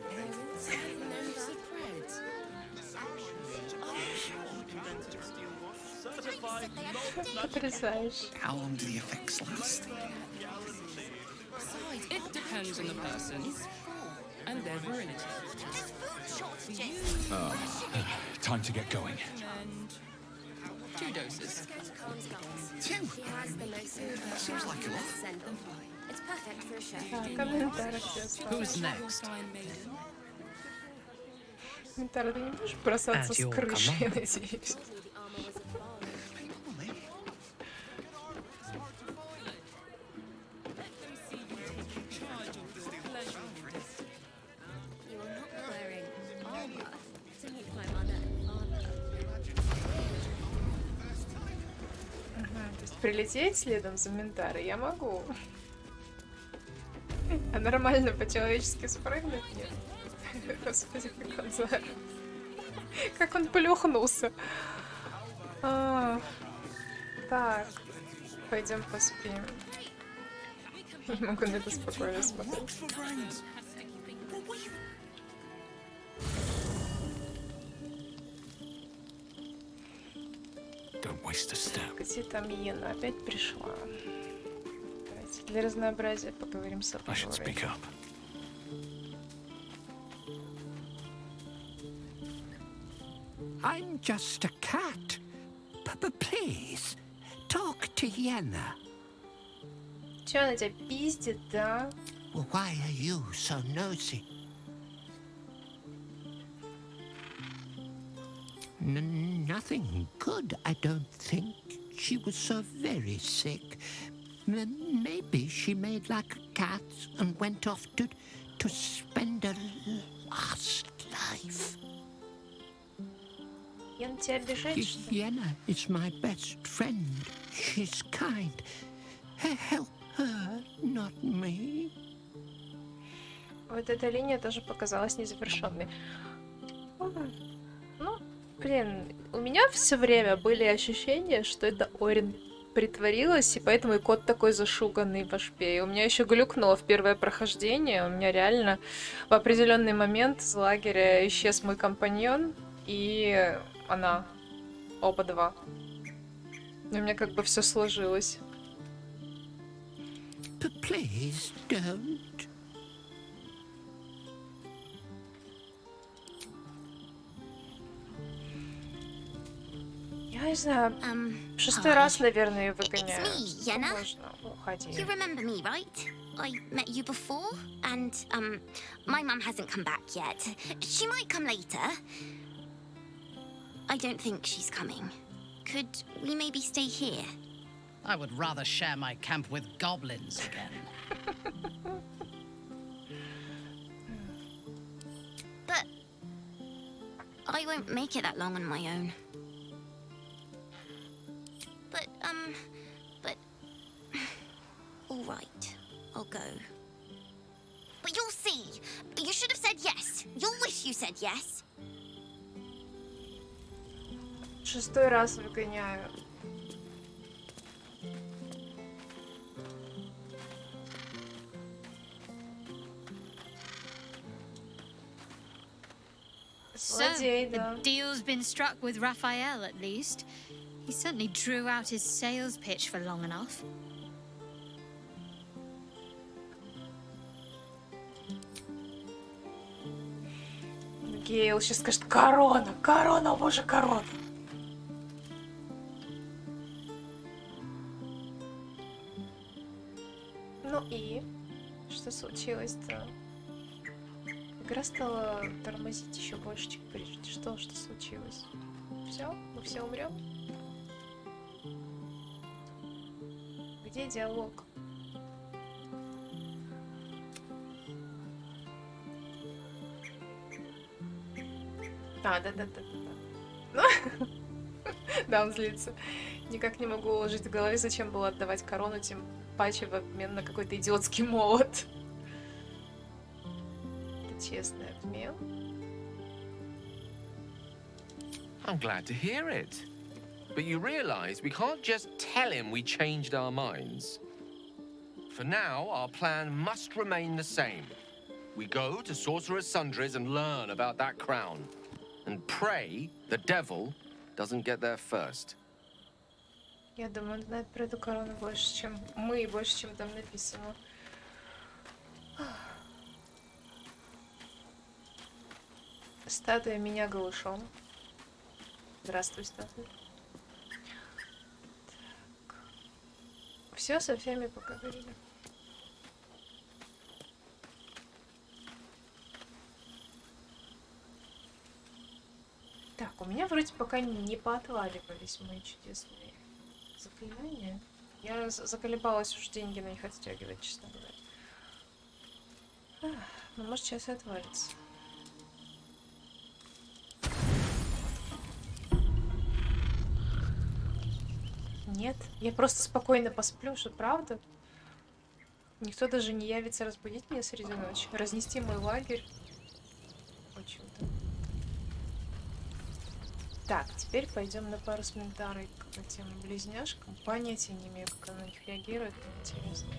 Потрясающе. How long do the effects last? It depends on the person and their virility. Time to get going. 2 doses. 2? Seems like a lot. It's perfect for a show. Who's next? Комментарий, ты не будешь бросаться с крыши, я надеюсь? Прилететь следом за Ментарой я могу. А нормально по-человечески спрыгнуть нет. Господи, как он заорал. Как он плюхнулся. Так, пойдем поспим. Не могу на это спокойно смотреть. Где там Иена? Опять пришла. Давайте для разнообразия поговорим с Авророй. I'm just a cat. Please, talk to Yenna. Чё, она тебя пиздит, да? Well, why are you so nosy? Nothing good, I don't think. She was so very sick. Maybe she made like a cat and went off to spend her last life. Ян тебя обижает, что ли? Yenna is my best friend. She's kind. Help her, not me. Вот эта линия тоже показалась незавершенной. Ну, блин, у меня все время были ощущения, что это Орин притворилась, и поэтому и кот такой зашуганный в ашпе. И у меня еще глюкнуло в первое прохождение. У меня реально в определенный момент из лагеря исчез мой компаньон, и она. Оба два. И у меня как бы все сложилось. Please don't. Я не знаю, шестой раз, наверное, ее It's выгоняю. me, Yenna. Можно, уходи. You remember me, right? I met you before, and my mum hasn't come back yet. She might come later. I don't think she's coming. Could we maybe stay here? I would rather share my camp with goblins again. But I won't make it that long on my own. But all right, I'll go. But you'll see. You should have said yes. You'll wish you said yes. Шестой раз выгоняю. So, the deal's been struck with Raphael, at least. He certainly drew out his sales pitch for long enough. Гейл сейчас скажет: корона, корона, боже, корона. Ну и что случилось-то? Игра стала тормозить еще больше, чем прежде. Что случилось? Все? Мы все умрем? Где диалог? Да. Да, он злится. Никак не могу уложить в голове, зачем было отдавать корону, тем паче в обмен на какой-то идиотский молот. Это честный обмен. I'm glad to hear it. But you realize we can't just tell him we changed our minds. For now, our plan must remain the same. We go to Sorcerer's Sundries and learn about that crown. And pray the devil doesn't get there first. Я думаю, он знает про эту корону больше, чем мы, и больше, чем там написано. Статуя меня голышом. Здравствуй, статуя. Так. Все, со всеми поговорили. Так, у меня вроде пока не поотваливались мои чудесные заклинания. Я заколебалась уж деньги на них отстегивать, честно говоря. Ну, может, сейчас и отвалится. Нет, я просто спокойно посплю, что правда? Никто даже не явится разбудить меня среди ночи, разнести мой лагерь. Почему-то. Так, теперь пойдем на пару с Ментарой к этим близняшкам. Понятия не имею, как она на них реагирует. Интересно.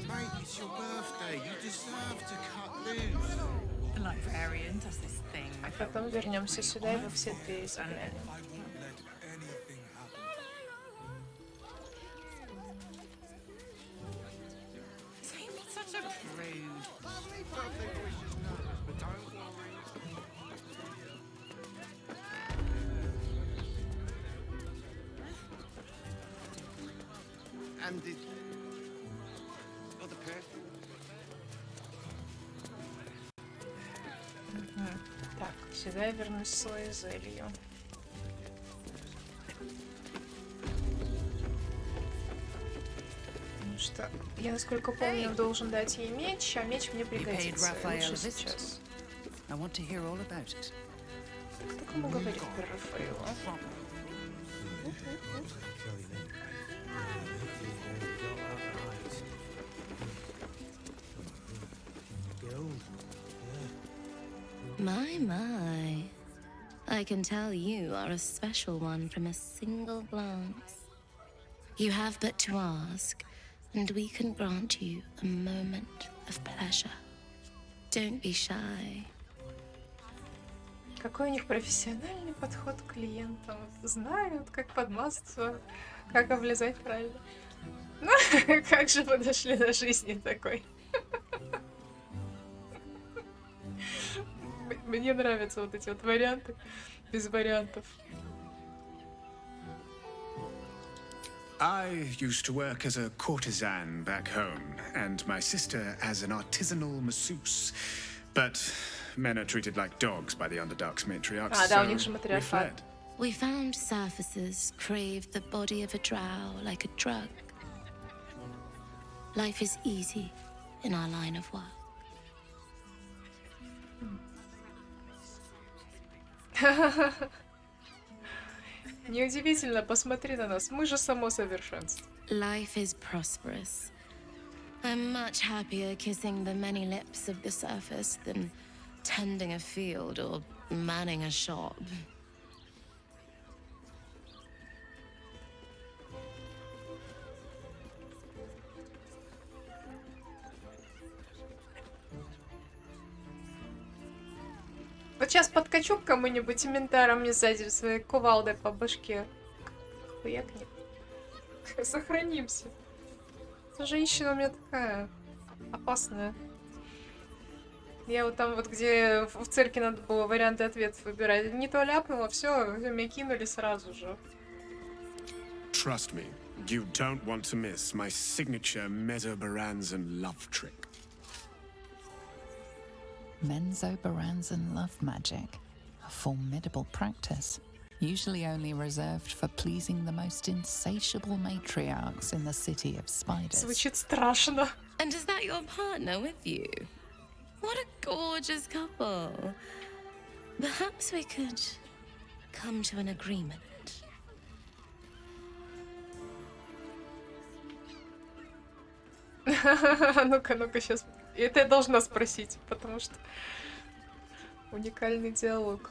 Mate, it's your birthday. You deserve to cut loose. The librarian does this thing. А потом вернемся сюда и во все двери заглянем. Such a prude. Birthday boy's just nervous, but don't worry. And it... Oh, the perfume. Так, сюда я вернусь с своей зелью. что я, насколько помню, должен дать ей меч, а меч мне пригодится. Лучше сейчас. Кто кому говорит про Рафаэла? My. I can tell you are a special one from a single glance. You have but to ask, and we can grant you a moment of pleasure. Don't be shy. Какой у них профессиональный подход к клиентам. Знают, как подмазаться, как облизать правильно. Ну, как же мы дошли до жизни такой. Мне нравятся вот эти вот варианты без вариантов. I used to work as a courtesan back home, and my sister as an artisanal masseuse. But men are treated like dogs by the Underdark's matriarchs, Да, у них so же we матриархат. fled. We found surfacers craved the body of a drow like a drug. Life is easy in our line of work. Неудивительно, посмотри на нас. Мы же само совершенство. Life is prosperous. I'm much happier kissing the many lips of the surface than tending a field or manning a shop. Вот сейчас подкачу к кому-нибудь иментаром мне сзади своей кувалдой по башке. Хуякнет. Сохранимся. Эта женщина у меня такая опасная. Я вот там вот, где в цирке надо было варианты ответов выбирать. Не то ляпнула, все, меня кинули сразу же. Trust me, you don't want to miss my signature Mesobaranzan love trick. Menzoberranzan love magic, a formidable practice, usually only reserved for pleasing the most insatiable matriarchs in the city of spiders. Звучит страшно. And is that your partner with you? What a gorgeous couple. Perhaps we could come to an agreement. Ну-ка, сейчас. Это я должна спросить, потому что уникальный диалог.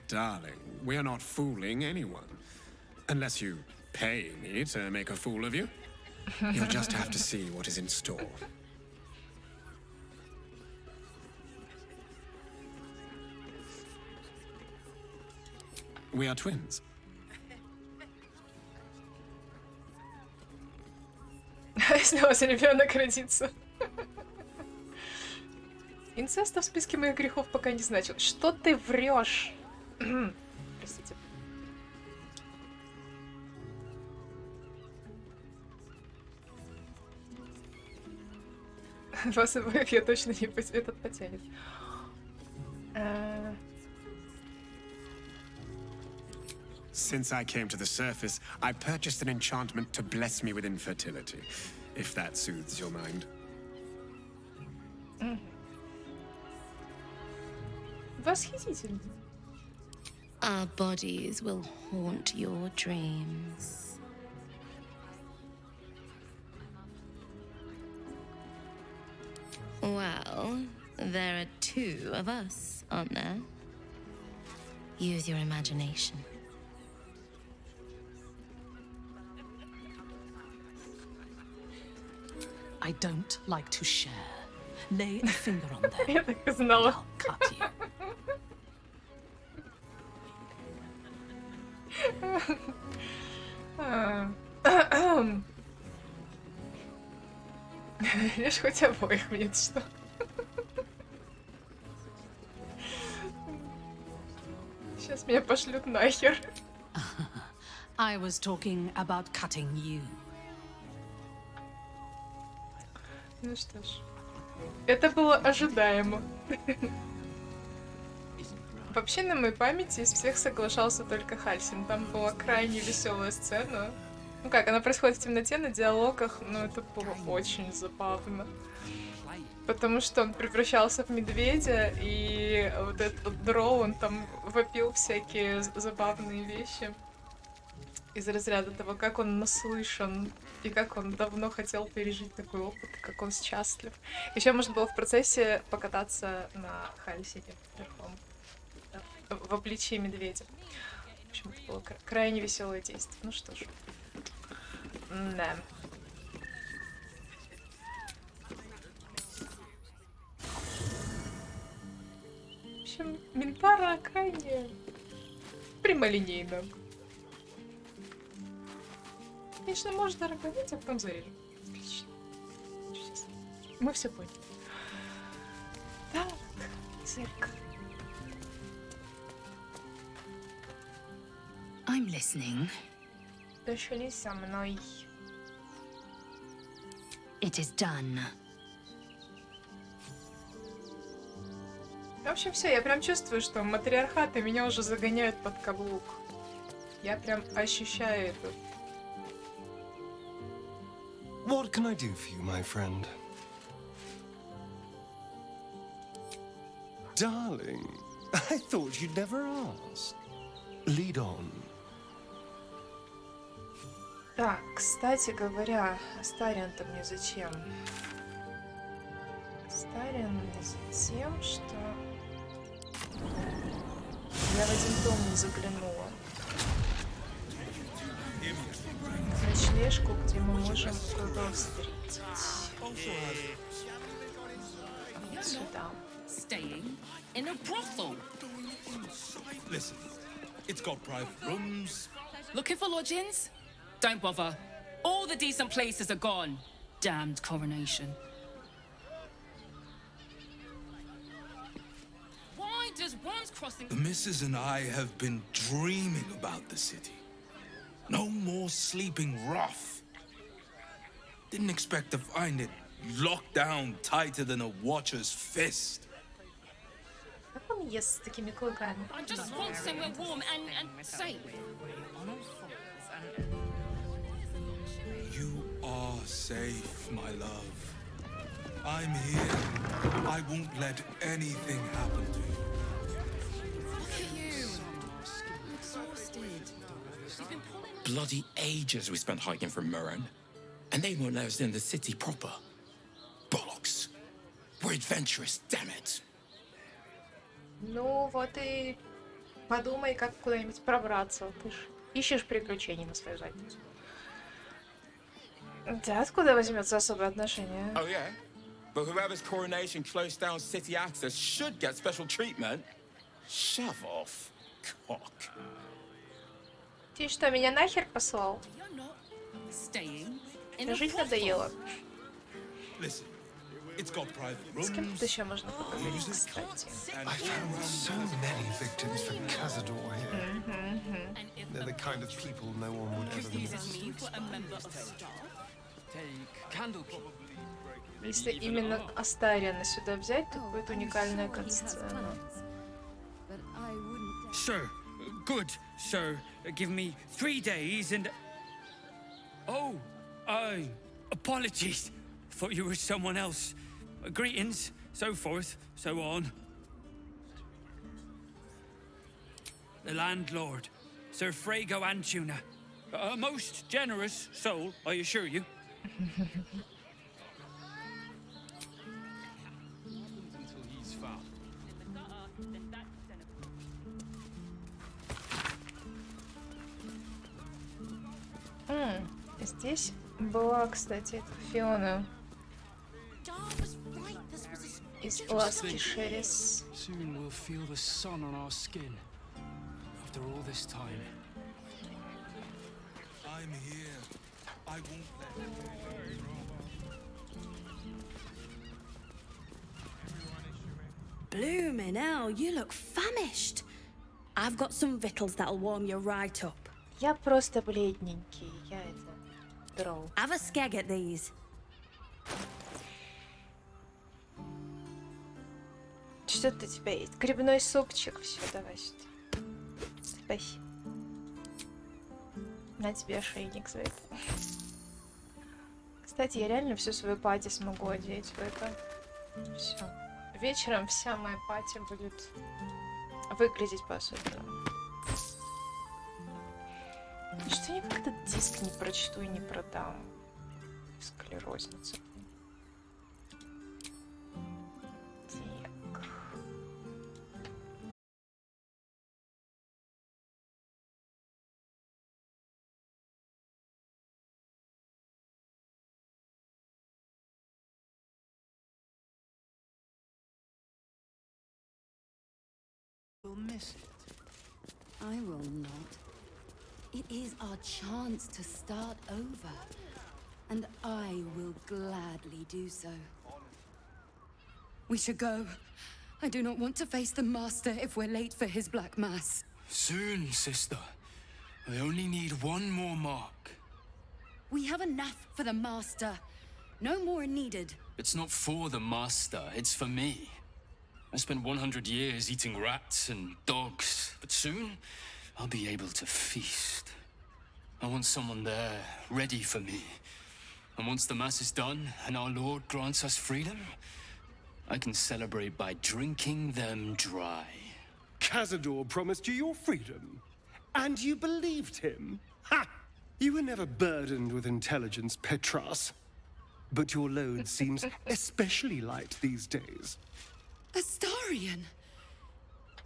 Darling, we're not fooling anyone. Unless you pay me to make a fool of you. You'll just have to see what is in store. We are twins. Если у вас ребенок родится. Инцеста в списке моих грехов пока не значит. Что ты врешь? Простите. Вас обоих я точно не этот потянет. Since I came to the surface, I purchased an enchantment to bless me with infertility, if that soothes your mind. Восхитительно. Our bodies will haunt your dreams. Well, there are two of us, aren't there? Use your imagination. I don't like to share. Lay a finger on them. Я так и знала. I'll cut you. Видишь, хоть обоих мне что. Сейчас меня пошлют нахер. I was talking about cutting you. Ну что ж, это было ожидаемо. Вообще, на моей памяти из всех соглашался только Хальсин. Там была крайне веселая сцена. Ну как, она происходит в темноте на диалогах, но это было очень забавно. Потому что он превращался в медведя, и вот этот вот дроу, он там вопил всякие забавные вещи. Из разряда того, как он наслышан, и как он давно хотел пережить такой опыт, и как он счастлив. Еще можно было в процессе покататься на Хальсине верхом, да, в обличии медведя. В общем, это было крайне веселое действие. Ну что ж. Да. В общем, Минтара крайне прямолинейно. Конечно, можно работать, а потом зарежем. Отлично. Чудесно. Мы все поняли. Так, цирк. I'm listening. Дошли со мной. It is done. В общем, все, я прям чувствую, что матриархаты меня уже загоняют под каблук. Я прям ощущаю это. What can I do for you, my friend? Darling, I thought you'd never ask. Lead on. Так, кстати говоря, Астариан-то мне зачем? Астариан мне за тем, что я в один дом не заглянула. Ночлежку, где мы можем кого встретить. Сюда. Staying in a brothel. Listen, it's got private rooms. Looking for lodgings? Don't bother. All the decent places are gone. Damned coronation. Why does one's crossing... The missus and I have been dreaming about the city. No more sleeping rough. Didn't expect to find it locked down tighter than a watcher's fist. Как он ест с такими клыками? I just want somewhere warm and safe. You are safe, my love. I'm here. I won't let anything happen to you. Look at you. Exhausted. Bloody ages we spent hiking from Murren. And they won't let us in the city proper. Bollocks. We're adventurous, damn it. Ну вот и подумай, как куда-нибудь пробраться. Ты ж ищешь приключений на свою задницу. Да, откуда возьмется особое отношение? Oh, yeah? But whoever's coronation closed down city access should get special treatment. Shove off, cock. Ты что, меня нахер послал? Staying in a Жить brothel. надоело. Listen, it's got private С кем тут rooms. еще можно поговорить, кстати? I found so many victims for Cazador here. They're the kind of people no one would ever want. Если именно Астариана сюда взять, то будет уникальная катсцена. Sir, good, sir. Give me 3 days and... Oh, apologies. Thought you were someone else. Greetings, so forth, so on. The landlord, Sir Frago Antuna. A most generous soul, I assure you. Здесь была, кстати, Фиона из Ласки Шерис. Soon we'll feel the sun on our skin. After all this time. I'm here. I won't let Blooming hell, you look famished. I've got some victuals that'll warm you right up. Я просто бледненький, я это дроу. Have a skeg at these. Что-то у тебя есть? Грибной супчик. Все, давай сюда. Спасибо. На тебе ошейник за это. Кстати, я реально всю свою пати смогу одеть в это. Все. Вечером вся моя пати будет выглядеть по-особенному. Что я никак этот диск не прочту и не продам. Склерозница. We'll miss it. I will not. It is our chance to start over. And I will gladly do so. We should go. I do not want to face the Master if we're late for his Black Mass. Soon, sister. I only need one more mark. We have enough for the Master. No more are needed. It's not for the Master, it's for me. I spent 100 years eating rats and dogs, but soon I'll be able to feast. I want someone there, ready for me. And once the Mass is done and our Lord grants us freedom, I can celebrate by drinking them dry. Cazador promised you your freedom, and you believed him? Ha! You were never burdened with intelligence, Petras. But your load seems especially light these days. Astarion!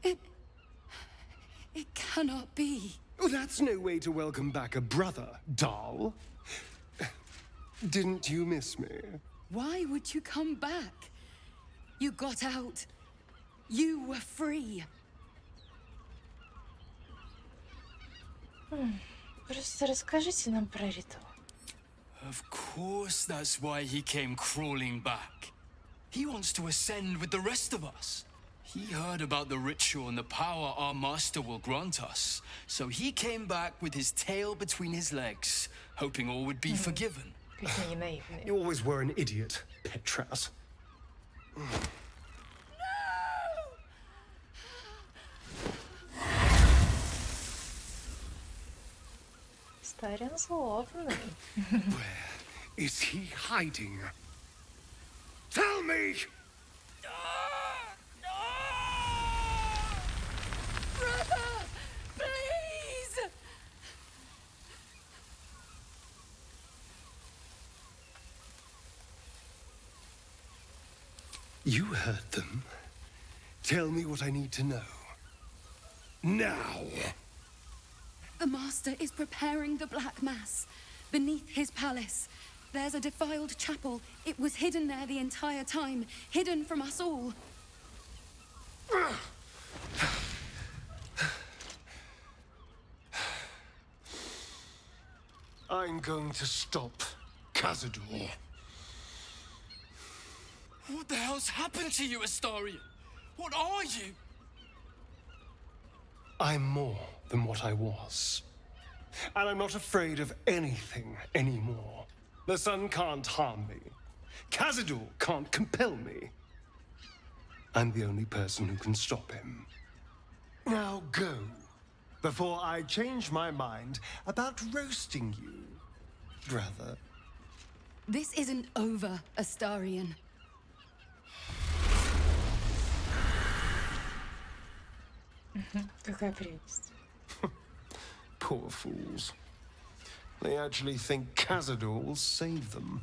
It cannot be. Oh, that's no way to welcome back a brother, doll. Didn't you miss me? Why would you come back? You got out. You were free. Просто расскажите нам про ритуал. Of course that's why he came crawling back. He wants to ascend with the rest of us. He heard about the ritual and the power our master will grant us. So he came back with his tail between his legs, hoping all would be forgiven. You always were an idiot, Petras. Старин злобный. Where is he hiding? Tell me! Brother! Please! You heard them. Tell me what I need to know. Now! The Master is preparing the Black Mass. Beneath his palace, there's a defiled chapel. It was hidden there the entire time, hidden from us all. I'm going to stop Cazador. What the hell's happened to you, Astarion? What are you? I'm more than what I was. And I'm not afraid of anything anymore. The sun can't harm me. Cazador can't compel me. I'm the only person who can stop him. Now go, before I change my mind about roasting you, brother. This isn't over, Astarion. Какая прелесть. Poor fools. They actually think Cazador will save them.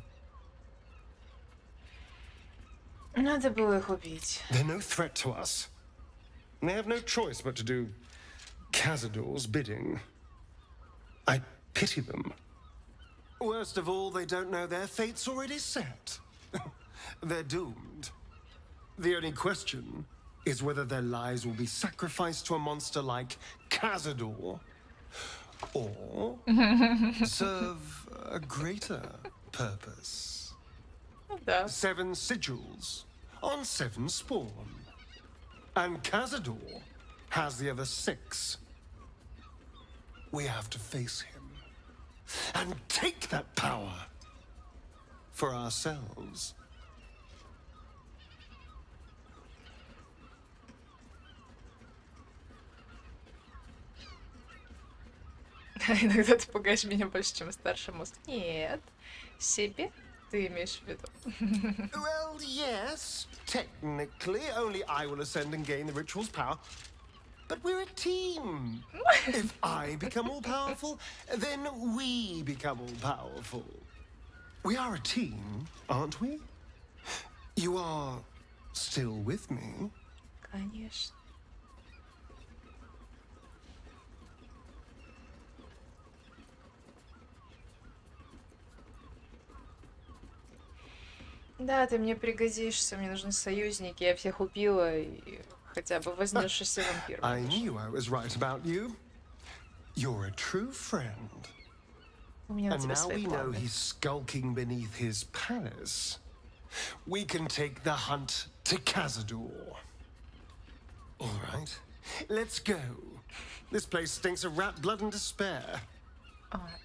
Надо было их убить. They're no threat to us. And they have no choice but to do Cazador's bidding. I pity them. Worst of all, they don't know their fate's already set. They're doomed. The only question is whether their lives will be sacrificed to a monster like Cazador, or serve a greater purpose. 7 sigils on 7 spawn. And Cazador has the other 6. We have to face him and take that power for ourselves. Иногда ты пугаешь меня больше, чем старший мозг. Нет. Себе ты имеешь в виду. Well, yes, technically, only I will ascend and gain the ritual's power. But we're a team. If I become all powerful, then we become all powerful. We are a team, aren't we? You are still with me? Конечно. Да, ты мне пригодишься, мне нужны союзники, я всех убила, и хотя бы вознесшийся вампир. I knew I was right about you. You're a true friend. У меня на And тебя now свои we know планы. he's skulking beneath his palace. We can take the hunt to Cazador. All right, let's go. This place stinks of rat blood and despair.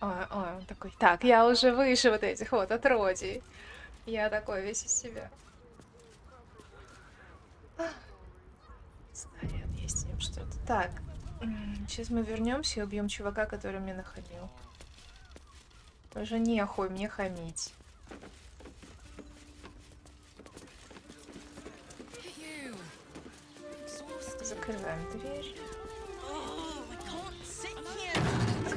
Ой, он такой, так, я уже выше вот этих вот отродий. Я такой весь из себя. Снаряд есть в нем что-то. Так, сейчас мы вернемся и убьем чувака, который мне нахамил. Уже нехуй мне хамить. Закрываем дверь.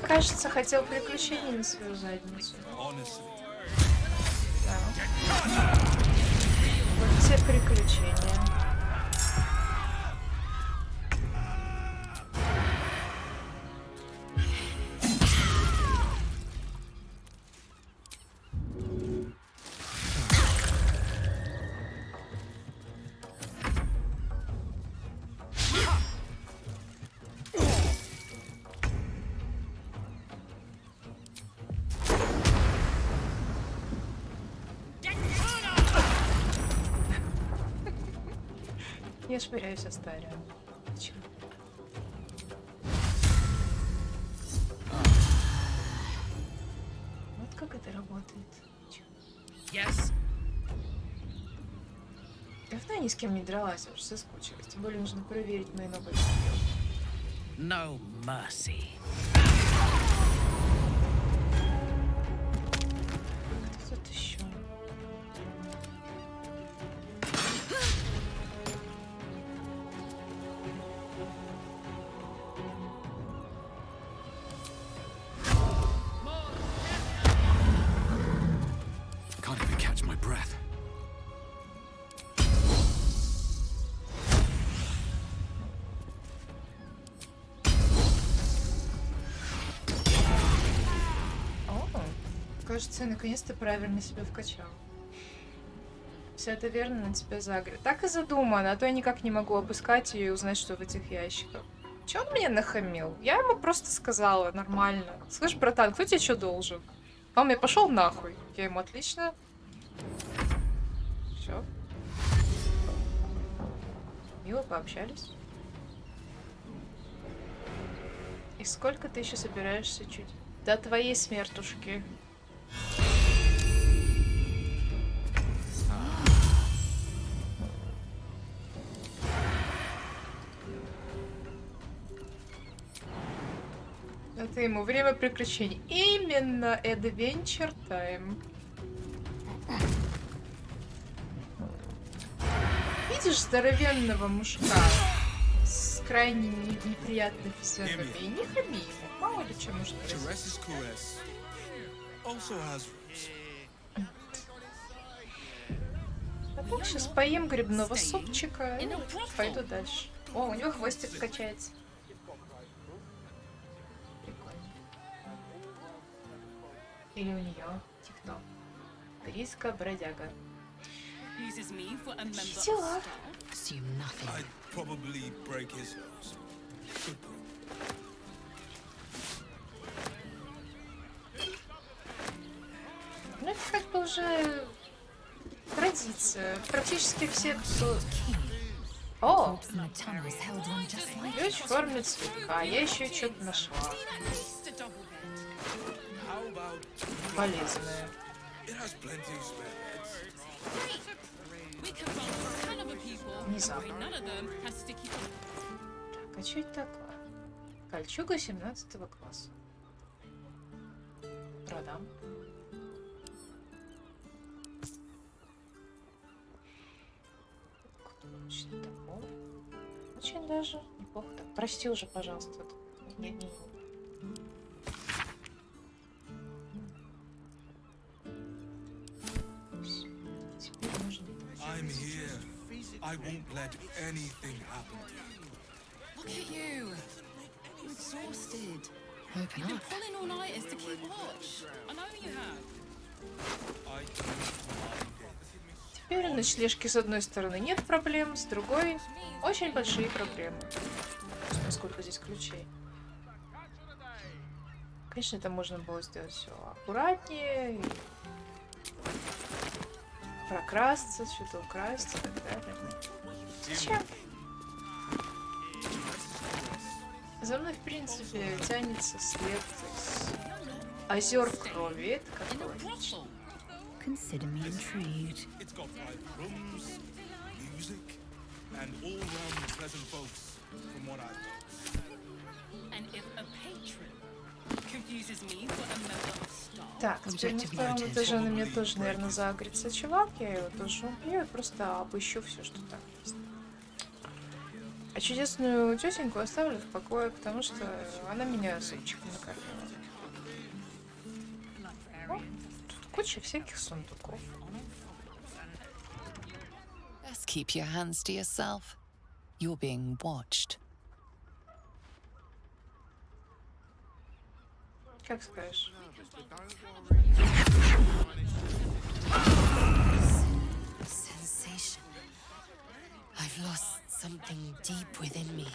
Кажется, хотел приключений на свою задницу. Да. Вот те приключения. Я швыряюсь о старе. Чего? Вот как это работает. Yes. Давно я ни с кем не дралась, уж соскучилась. Тем более нужно проверить мои новые скиллы. No mercy. Кто тут еще? Can't even catch my breath. Кажется, я наконец-то правильно себя вкачала. Все это верно на тебя загрет. Так и задумано, а то я никак не могу обыскать ее и узнать, что в этих ящиках. Че он мне нахамил? Я ему просто сказала нормально. Слышь, братан, кто тебе что должен? А он мне пошел нахуй. Я ему отлично. Все. Мило пообщались. И сколько ты еще собираешься чуть? До твоей смертушки. Это ему время приключений. Именно Adventure Time. Видишь здоровенного мужика с крайне неприятной физиономией? Не хами ему. Мало ли что может произойти. А так сейчас поем грибного супчика и пойду дальше. О, у него хвостик качается. Или у нее тикток. Криска бродяга. Дела. Ну это как бы уже традиция. Практически все, кто... О! Ключ в форме цветка. Я еще что-то нашла. Полезное. Внезапно. Так, а что это такое? Кольчуга 17 класса. Продам. Что такое? Очень даже неплохо. Так, прости уже, пожалуйста. Не. Теперь можно. I'm here. I won't let anything happen to you. Look at you. You're exhausted. Open You've been up. pulling all-nighters to keep watch. I know you have. I don't mind it. Теперь у ночлежки с одной стороны нет проблем, с другой очень большие проблемы. Поскольку здесь ключей. Конечно, это можно было сделать все аккуратнее, и прокрасться, что-то украсть и так далее. Зачем? За мной, в принципе, тянется след из озер крови. Это как логично. Consider me intrigued. It's got private rooms, music, and all-round pleasant folks, from what I know. And if a patron confuses me for a member of staff. Так, теперь на втором этаже на меня тоже, наверное, загорится чувак. Я его тоже убью и просто обыщу все, что там есть. А чудесную тетеньку оставлю в покое, потому что она меня супчиком накормила. О, тут куча всяких сундуков. Just keep your hands to yourself. You're being watched. Как скажешь. Sensation. I've lost something deep within me.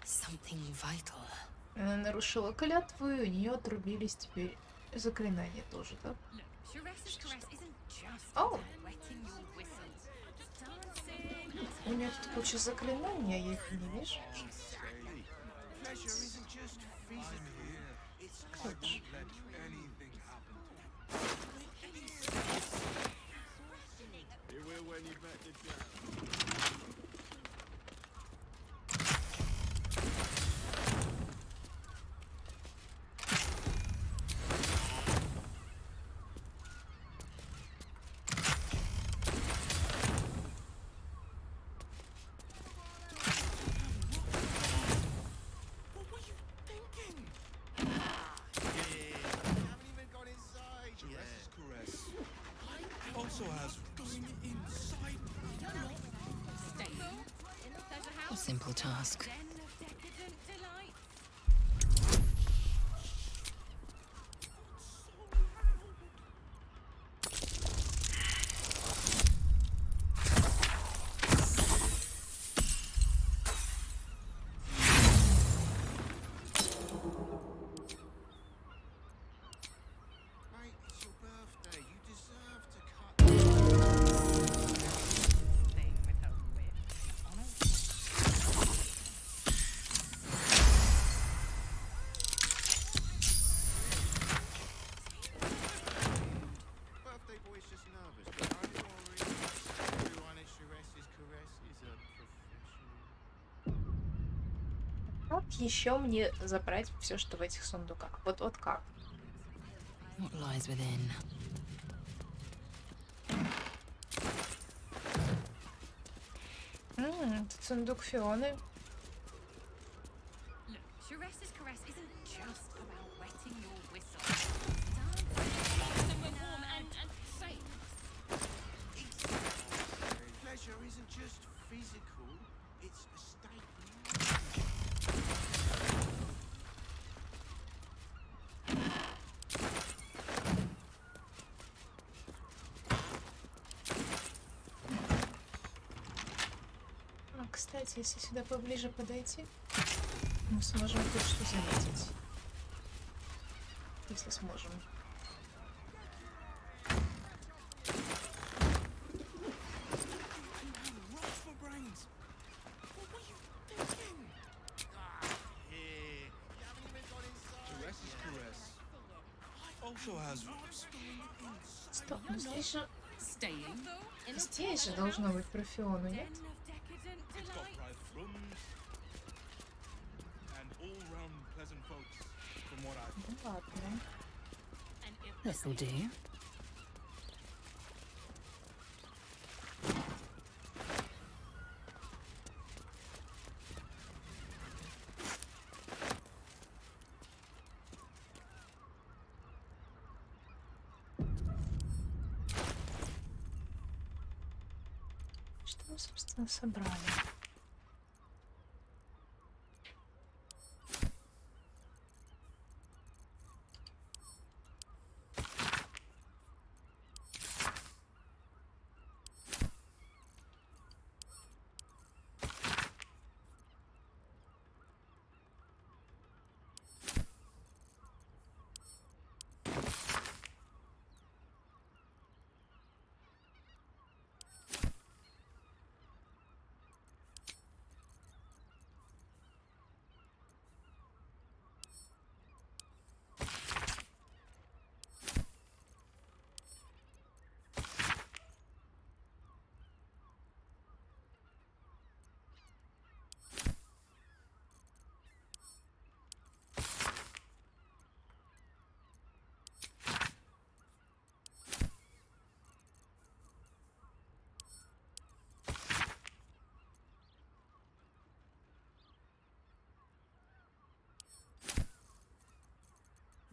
Something vital. Она нарушила клятву, и у нее отрубились теперь заклинания тоже, да? О! У нее тут куча заклинаний, а я их не вижу. Как же. Also has going inside. A simple task. Как еще мне забрать все, что в этих сундуках? Вот как? What lies within? Тут сундук Фионы. Sharessa's caress isn't just about wetting your whistle. Somewhere warm and safe. Pleasure isn't just physical, it's a state of Кстати, если сюда поближе подойти, мы сможем кое-что заметить. Если сможем. Стоп, ну здесь же должно быть про Фиону, нет? Ну ладно. This'll do. Что мы, собственно, собрали?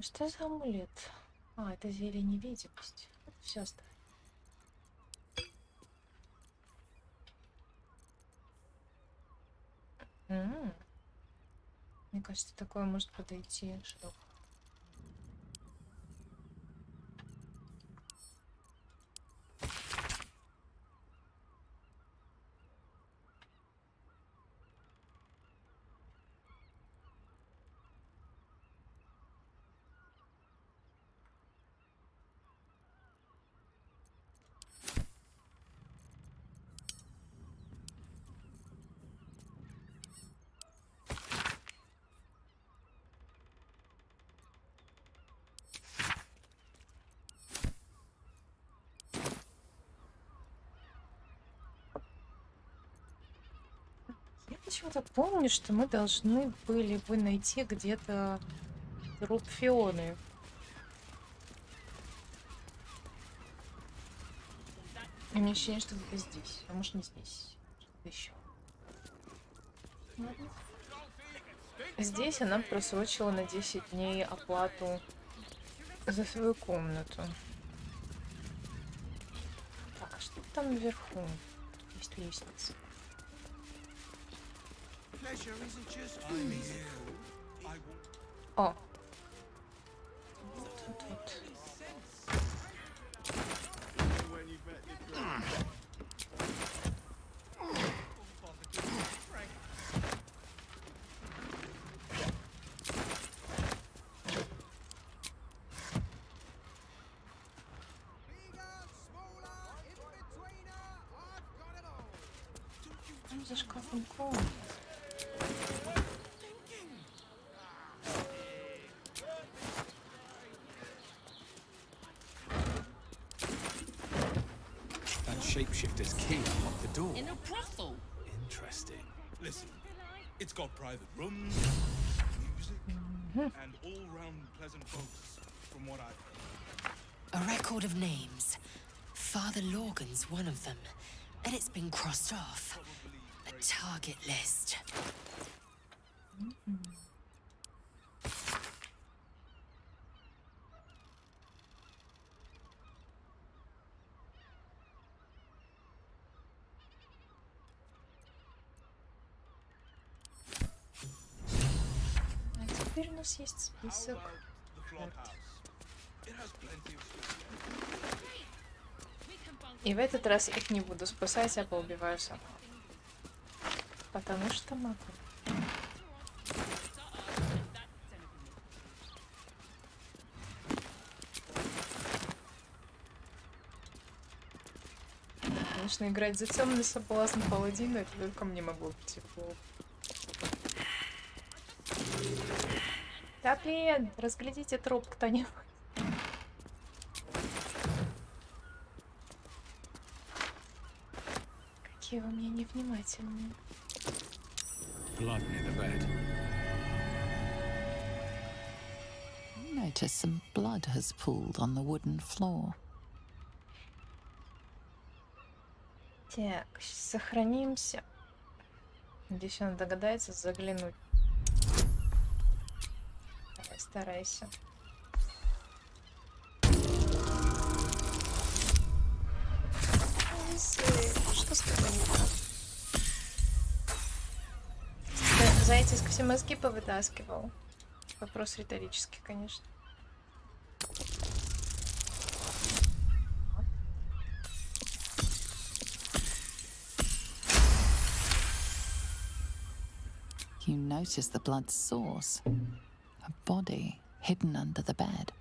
Что за амулет? А, это зелье невидимости. Все оставим. Мне кажется, такое может подойти широко. Я почему-то помню, что мы должны были бы найти где-то труп Фионы. И мне ощущение, что где-то здесь. А может, не здесь. Что-то еще. Ладно. Здесь она просрочила на 10 дней оплату за свою комнату. Так, а что там наверху? Есть лестница. О! Тут вот. Там за шкафом комната. Shapeshifter's key unlocked the door. In a brothel. Interesting. Listen, it's got private rooms, music, and all-round pleasant folks, from what I've heard. A record of names. Father Lorgan's one of them, and it's been crossed off. A target list. Теперь у нас есть список. И в этот раз их не буду спасать, а поубиваю сама. Потому что могу. Конечно, играть за темный соблазн паладина, это только мне могло быть тепло. Да блин, разглядите труп кто-нибудь. Какие вы мне невнимательные. Blood near the bed. No notice some blood has pooled on the wooden floor. Так, сохранимся. Надеюсь, он догадается заглянуть. Давай, старайся. Что с тобой не так? Зайцев все мозги повытаскивал. Вопрос риторический, конечно. You notice the blood's source. A body hidden under the bed.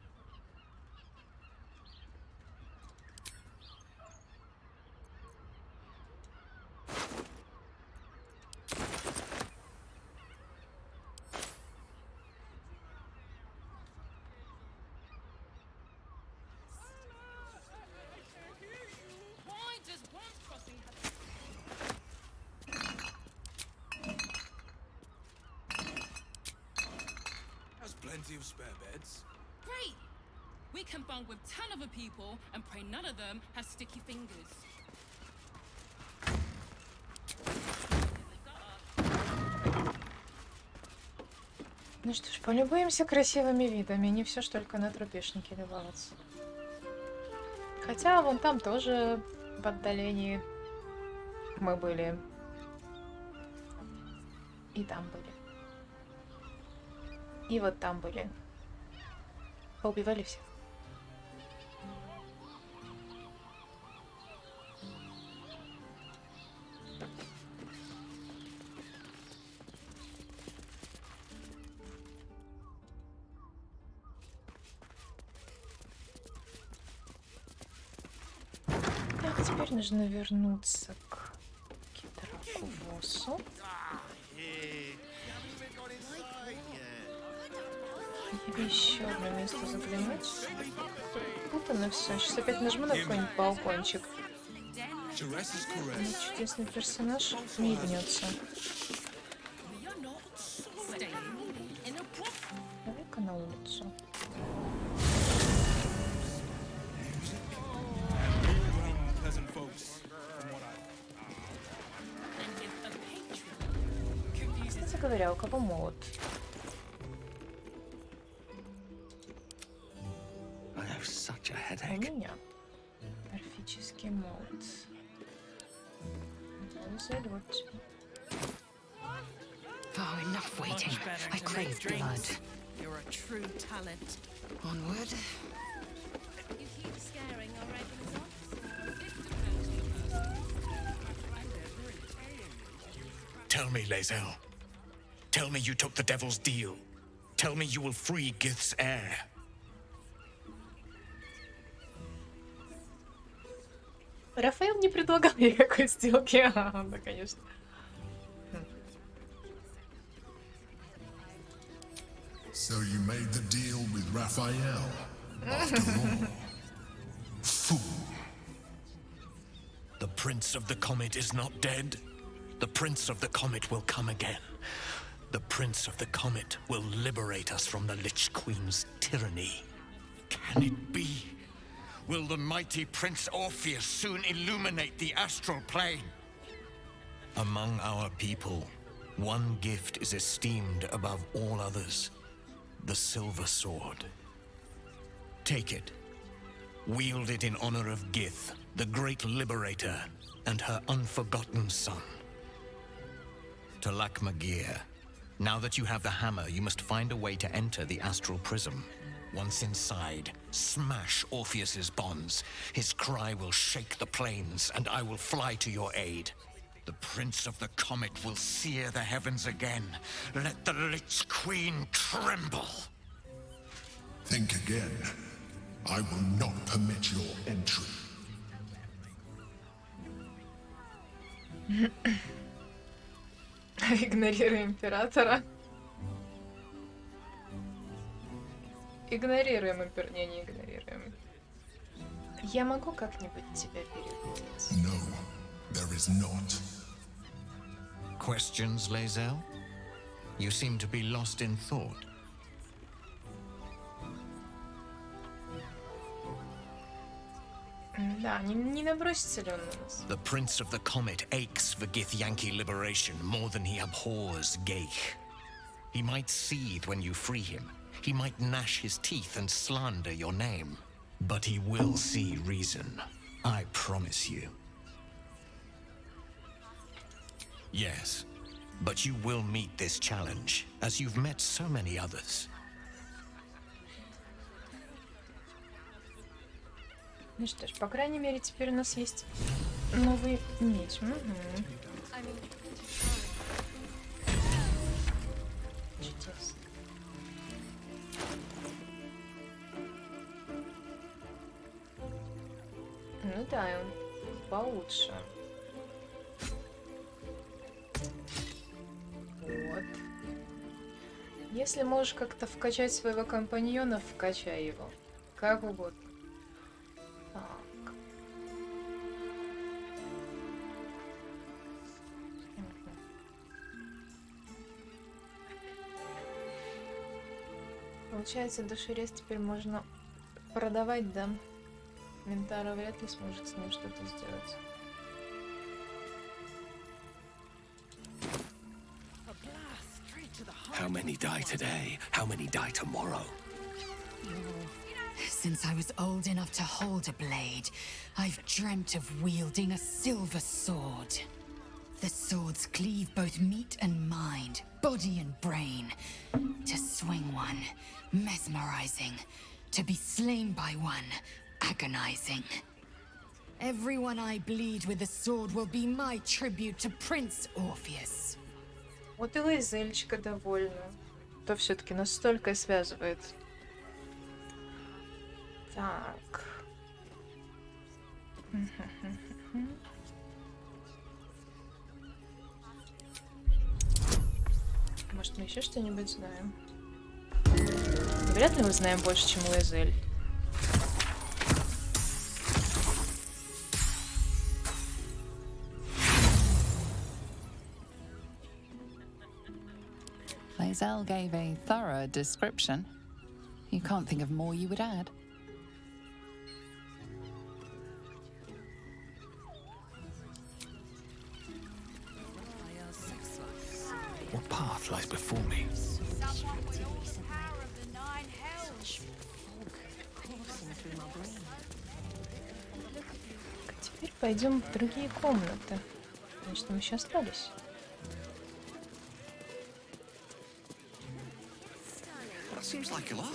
There's plenty of spare beds. Great! We can bunk with 10 other people and pray none of them has sticky fingers. Ну что ж, полюбуемся красивыми видами, не все ж только на трупешнике любоваться. Хотя вон там тоже в отдалении мы были. И там были. И вот там были. Поубивали всех. Так, теперь нужно вернуться к Китракувосу. Тебе еще одно место заглянуть. Вот оно все. Сейчас опять нажму на какой-нибудь балкончик. И чудесный персонаж мигнется. Давай-ка на улицу. Кстати говоря, у кого молот? У меня орфический молот. Вот. Oh, enough waiting. I crave blood. You're a true talent. Onward. You keep scaring our regulars off. Tell me, Lae'zel. Tell me you took the devil's deal. Tell me you will free Gith's heir. Рафаэл не предлагал никакой сделки. Да, конечно. So you made the deal with Raphael, after all. Fool. The Prince of the Comet is not dead. The Prince of the Comet will come again. The Prince of the Comet will liberate us from the Lich Queen's tyranny. Can it be? Will the mighty Prince Orpheus soon illuminate the astral plane? Among our people, one gift is esteemed above all others. The Silver Sword. Take it. Wield it in honor of Gith, the great liberator, and her unforgotten son. Talak Magir, now that you have the hammer, you must find a way to enter the astral prism. Once inside, smash Orpheus's bonds. His cry will shake the plains, and I will fly to your aid. The Prince of the Comet will sear the heavens again. Let the Lich Queen tremble. Think again. I will not permit your entry. Игнорируй императора. Игнорируем императора. Не игнорируем. Я могу как-нибудь тебя переубедить? No, there is not. Questions, Lae'zel? You seem to be lost in thought. Да, не набросится ли он на нас? The Prince of the Comet aches for Githyanki liberation more than he abhors Geich. He might seethe when you free him. He might gnash his teeth and slander your name. But he will see reason. I promise you. Yes, but you will meet this challenge, as you've met so many others. Ну что ж, по крайней мере, теперь у нас есть новый меч. Чудесно. Ну да, и он получше. Вот. Если можешь как-то вкачать своего компаньона, вкачай его. Как угодно. Так. Получается, душерез теперь можно продавать, да? Ментара вряд ли сможет с ним что-то сделать. How many die today? How many die tomorrow? Since I was old enough to hold a blade, I've dreamt of wielding a silver sword. The swords cleave both meat and mind, body and brain. To swing one, mesmerizing. To be slain by one, agonizing. Everyone I bleed with the sword will be my tribute to Prince Orpheus. Вот и Лайзельчика довольна. То все-таки настолько связывает. Так. Может, мы еще что-нибудь знаем? Вряд ли мы знаем больше, чем Лайзель. Lae'zel gave a thorough description. You can't think of more you would add. What path lies before me? Теперь пойдем в другие комнаты. Значит, мы еще остались. That seems like a lot.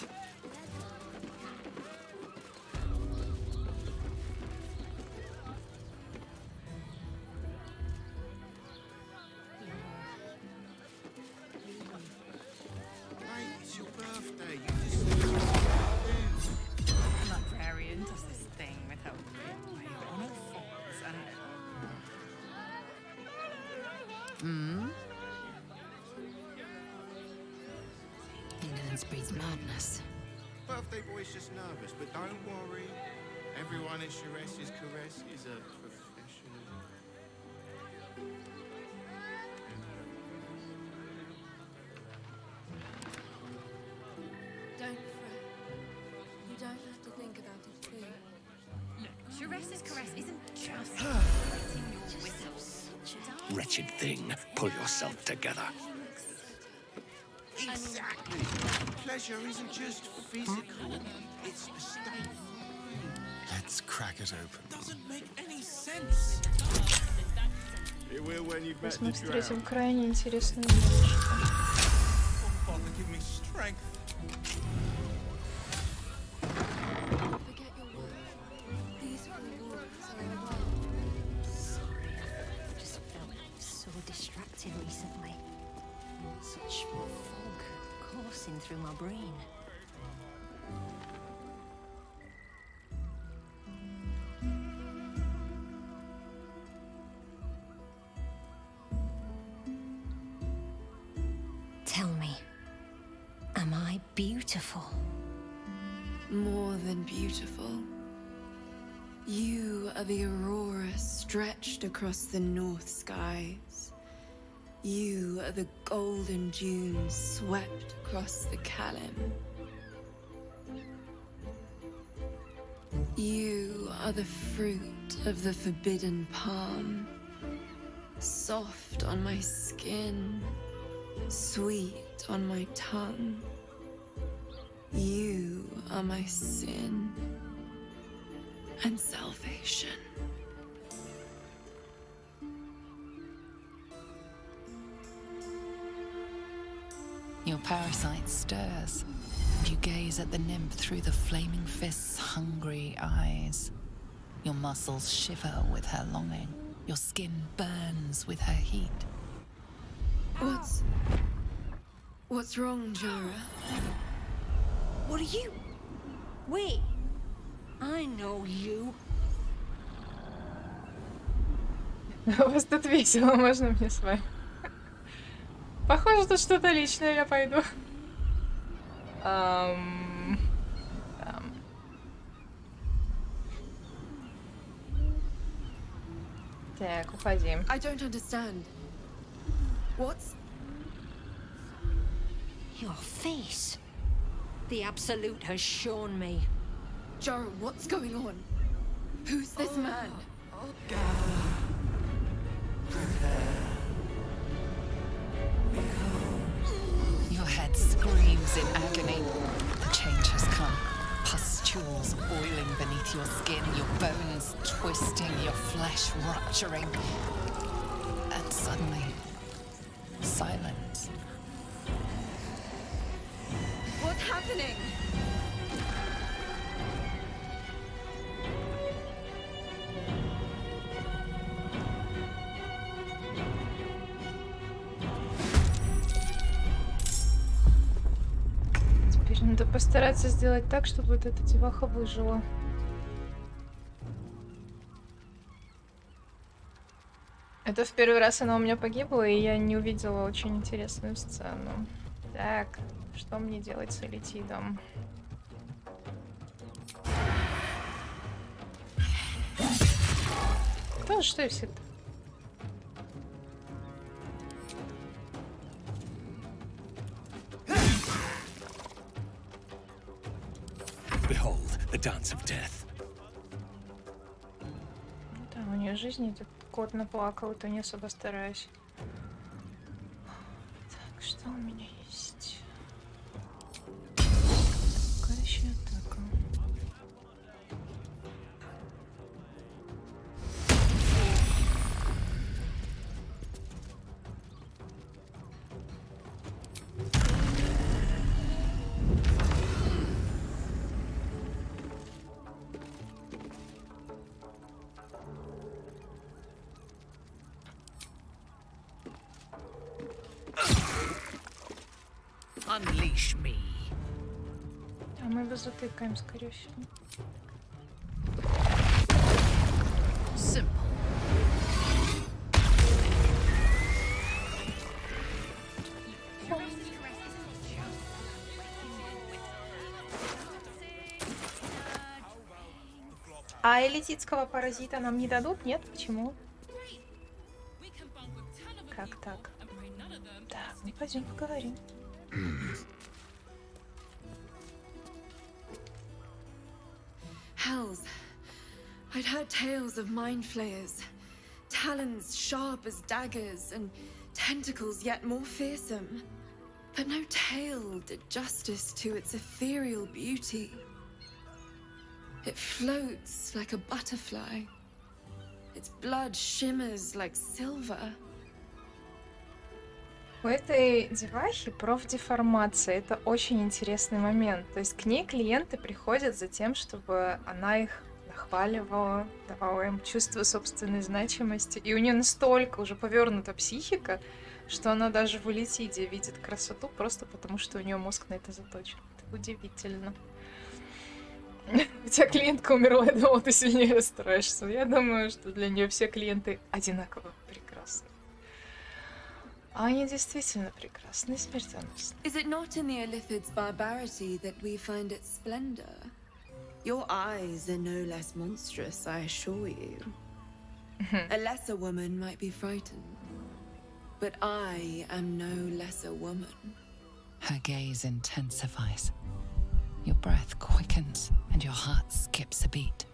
It's your birthday. You just Librarian does this thing with her on all fours and Ignorance breeds madness. birthday boy's just nervous, but don't worry. Everyone at Chares's caress is a professional. Don't fret. You don't have to think about it too. look, Chares's caress isn't just letting your whistles. Wretched thing, pull yourself together. Exactly. Pleasure isn't just physical, it's a state of mind. Let's crack it open. Doesn't make any sense. It will when you've Сейчас met мы the встретим drow. крайне интересную девушку. Father, give me strength. Forget your worth. These four walls are a world. Sorry, I've just felt so distracted recently. Such fog coursing through my brain. Tell me, am I beautiful? More than beautiful. You are the aurora stretched across the north skies. You are the golden dunes swept across the Kalim. You are the fruit of the forbidden palm, soft on my skin, sweet on my tongue. You are my sin and salvation. Your parasite stirs, and you gaze at the nymph through the flaming fist's hungry eyes. Your muscles shiver with her longing. Your skin burns with her heat. What's wrong, Jara? What are you? Wait, I know you. У вас тут весело, можно мне с вами? Похоже, тут что-то личное, я пойду. Так, уходи. I don't understand. What's... Your face. The Absolute has shown me. Jara, what's going on? Who's this man? Your head screams in agony. The change has come. Pustules boiling beneath your skin, your bones twisting, your flesh rupturing. And suddenly, silence. What's happening? Теперь надо постараться сделать так, чтобы вот эта деваха выжила. Это в первый раз она у меня погибла, и я не увидела очень интересную сцену. Так, что мне делать с элитидом? То, что и всегда. Behold, the dance of death. Да, у нее жизнь этот кот наплакал, то не особо стараюсь. Так, что у меня есть? Пугающая атака. Unleash me. А мы его затыкаем, скорее всего. Simple. А элитидского паразита нам не дадут? Нет? Почему? Как так? Так, ну пойдем поговорим. Hells. I'd heard tales of mind flayers. Talons sharp as daggers and tentacles yet more fearsome. But no tale did justice to its ethereal beauty. It floats like a butterfly. Its blood shimmers like silver. У этой девахи профдеформация. Это очень интересный момент. То есть к ней клиенты приходят за тем, чтобы она их нахваливала, давала им чувство собственной значимости. И у нее настолько уже повернута психика, что она даже в элитиде видит красоту просто потому, что у нее мозг на это заточен. Это удивительно. У тебя клиентка умерла, я думала, ты сильнее расстроишься. Я думаю, что для нее все клиенты одинаково прекрасны. А они действительно прекрасны и смертоносны. Is it not in the Illithid's barbarity that we find its splendor? Your eyes are no less monstrous, I assure you. A lesser woman might be frightened, but I am no lesser woman. Her gaze intensifies. Your breath quickens and your heart skips a beat.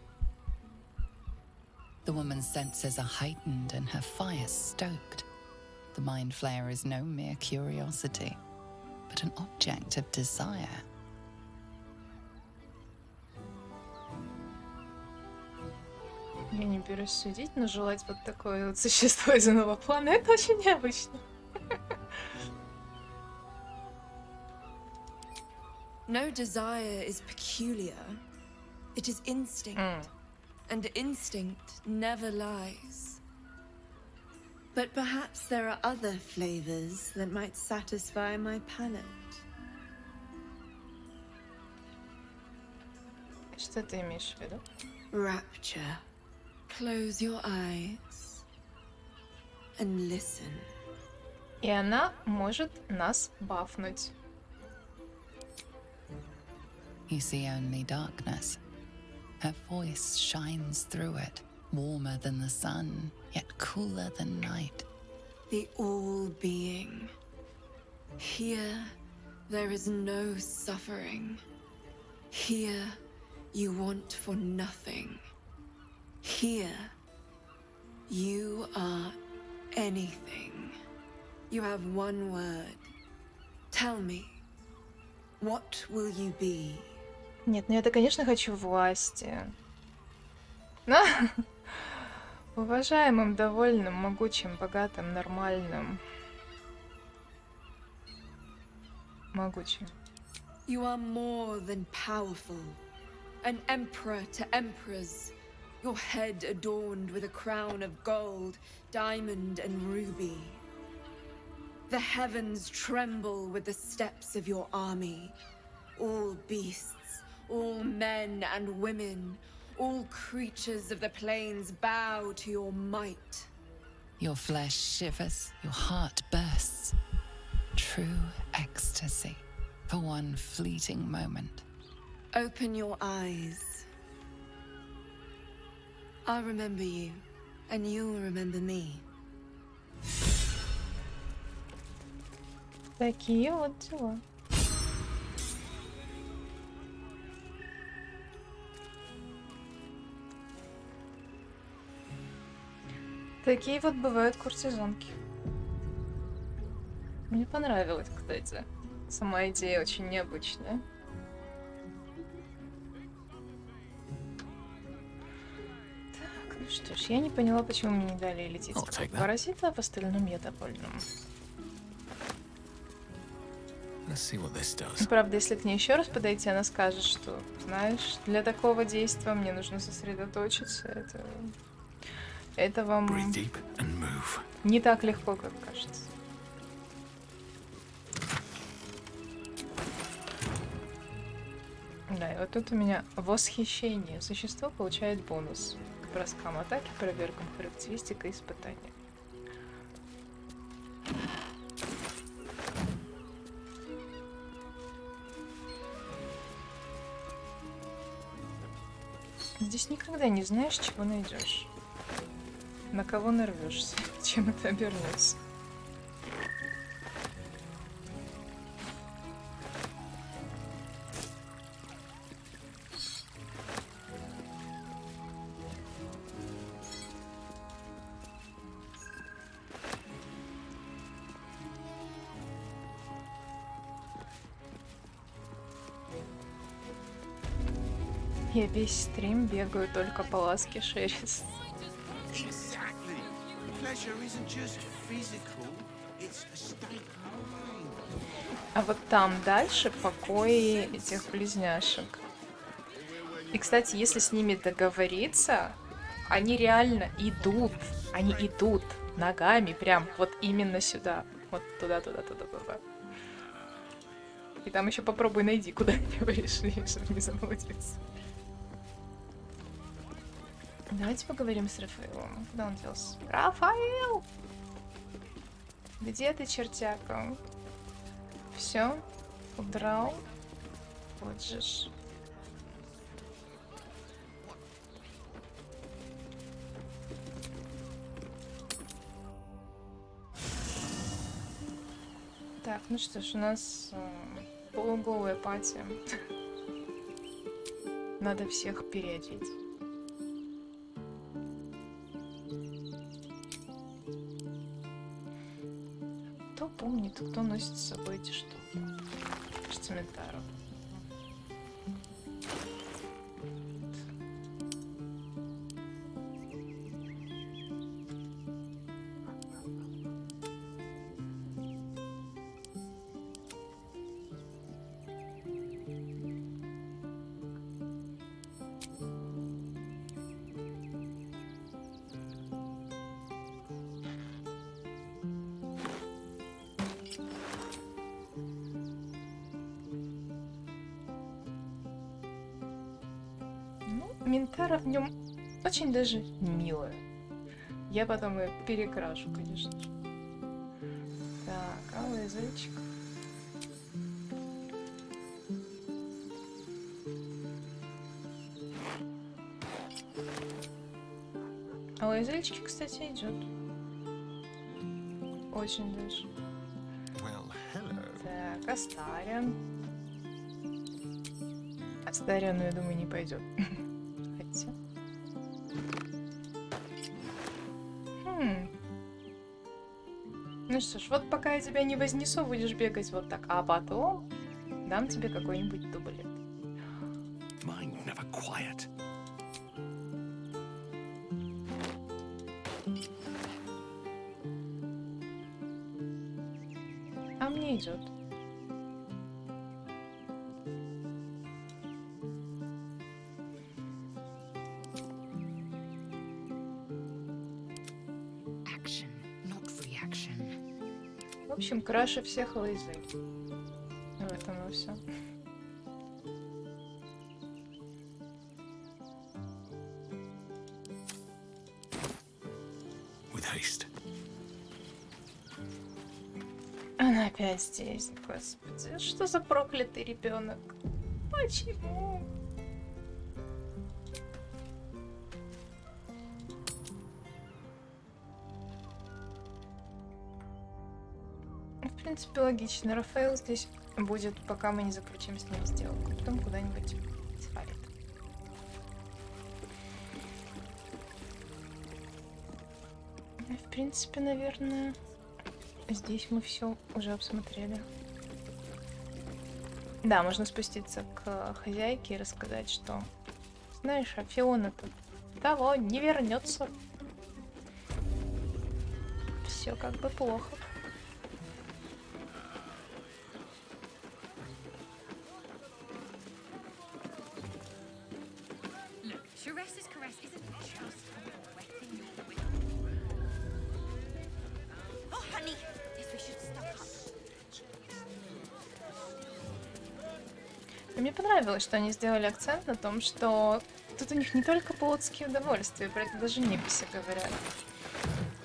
The woman's senses are heightened and her fire stoked. The mind flayer is no mere curiosity, but an object of desire. Я не берусь судить, но желать вот такое вот существо из иного плана — это очень необычно. No desire is peculiar. It is instinct. And instinct never lies. But perhaps there are other flavors that might satisfy my palate. Что ты имеешь в виду? Rapture. Close your eyes and listen. И она может нас бафнуть. You see only darkness. Her voice shines through it, warmer than the sun, yet cooler than night. The all-being. Here, there is no suffering. Here, you want for nothing. Here, you are anything. You have one word. Tell me, what will you be? Нет, ну я-то, конечно, хочу власти. Уважаемым, довольным, могучим, богатым, нормальным. Могучим. You are more than powerful. An emperor to emperors. Your head adorned with a crown of gold, diamond, and ruby. The heavens tremble with the steps of your army. All beasts, all men and women, all creatures of the plains bow to your might. Your flesh shivers, your heart bursts. True ecstasy for one fleeting moment. Open your eyes. I'll remember you, and you'll remember me. Такие вот дела. Такие вот бывают куртизанки. Мне понравилось, кстати. Сама идея очень необычная. Так, ну что ж, я не поняла, почему мне не дали элитийского паразита, а в остальном я довольна. Правда, если к ней еще раз подойти, она скажет, что, знаешь, для такого действия мне нужно сосредоточиться. Это вам не так легко, как кажется. Да, и вот тут у меня восхищение. Существо получает бонус к броскам атаки, проверкам характеристик и испытания. Здесь никогда не знаешь, чего найдешь. На кого нарвешься, чем это обернется. Я весь стрим бегаю только по ласке Шерис. Exactly. Pleasure isn't just physical, it's a state of mind. А вот там дальше покои этих близняшек. И, кстати, если с ними договориться, они реально идут. Они идут ногами прям вот именно сюда. Вот туда. И там еще попробуй найди, куда они пришли, чтобы не заблудиться. Давайте поговорим с Рафаэлом. Куда он делся? Рафаэл! Где ты, чертяка? Все? Удрал? Вот же ж. Так, ну что ж, у нас полуголая пати. Надо всех переодеть. Кто помнит, кто носит с собой эти штуки? Цементаров. Минтара в нем очень даже милая. Я потом ее перекрашу, конечно же. Так, алый язычек. Алый язычки, кстати, идет. Очень даже. Так, Астариан. Астариан, ну, я думаю, не пойдет. Ну что ж, вот пока я тебя не вознесу, будешь бегать вот так, а потом дам тебе какой-нибудь дублет. А мне идет. В общем, краше всех лейзы. В этом и все. Она опять здесь. Господи, что за проклятый ребенок? Почему? В принципе, логично. Рафаэл здесь будет, пока мы не заключим с ним сделку. Потом куда-нибудь свалит. В принципе, наверное, здесь мы все уже обсмотрели. Да, можно спуститься к хозяйке и рассказать, что, знаешь, а Фиона-то того не вернется. Все как бы плохо. Мне понравилось, что они сделали акцент на том, что тут у них не только плотские удовольствия, про это даже неписи говорят.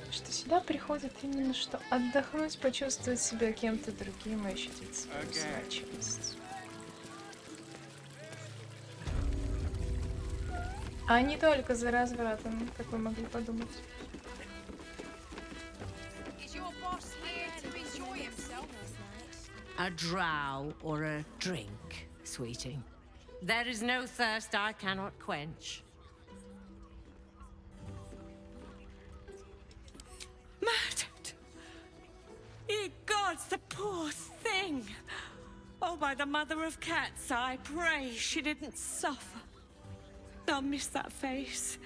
Что сюда приходят именно что отдохнуть, почувствовать себя кем-то другим и ощутить свою значимость. А не только за развратом, как вы могли подумать. A drow or a drink, sweeting. There is no thirst I cannot quench. Murdered! Ye gods, the poor thing! Oh, by the mother of cats, I pray she didn't suffer. I'll miss that face.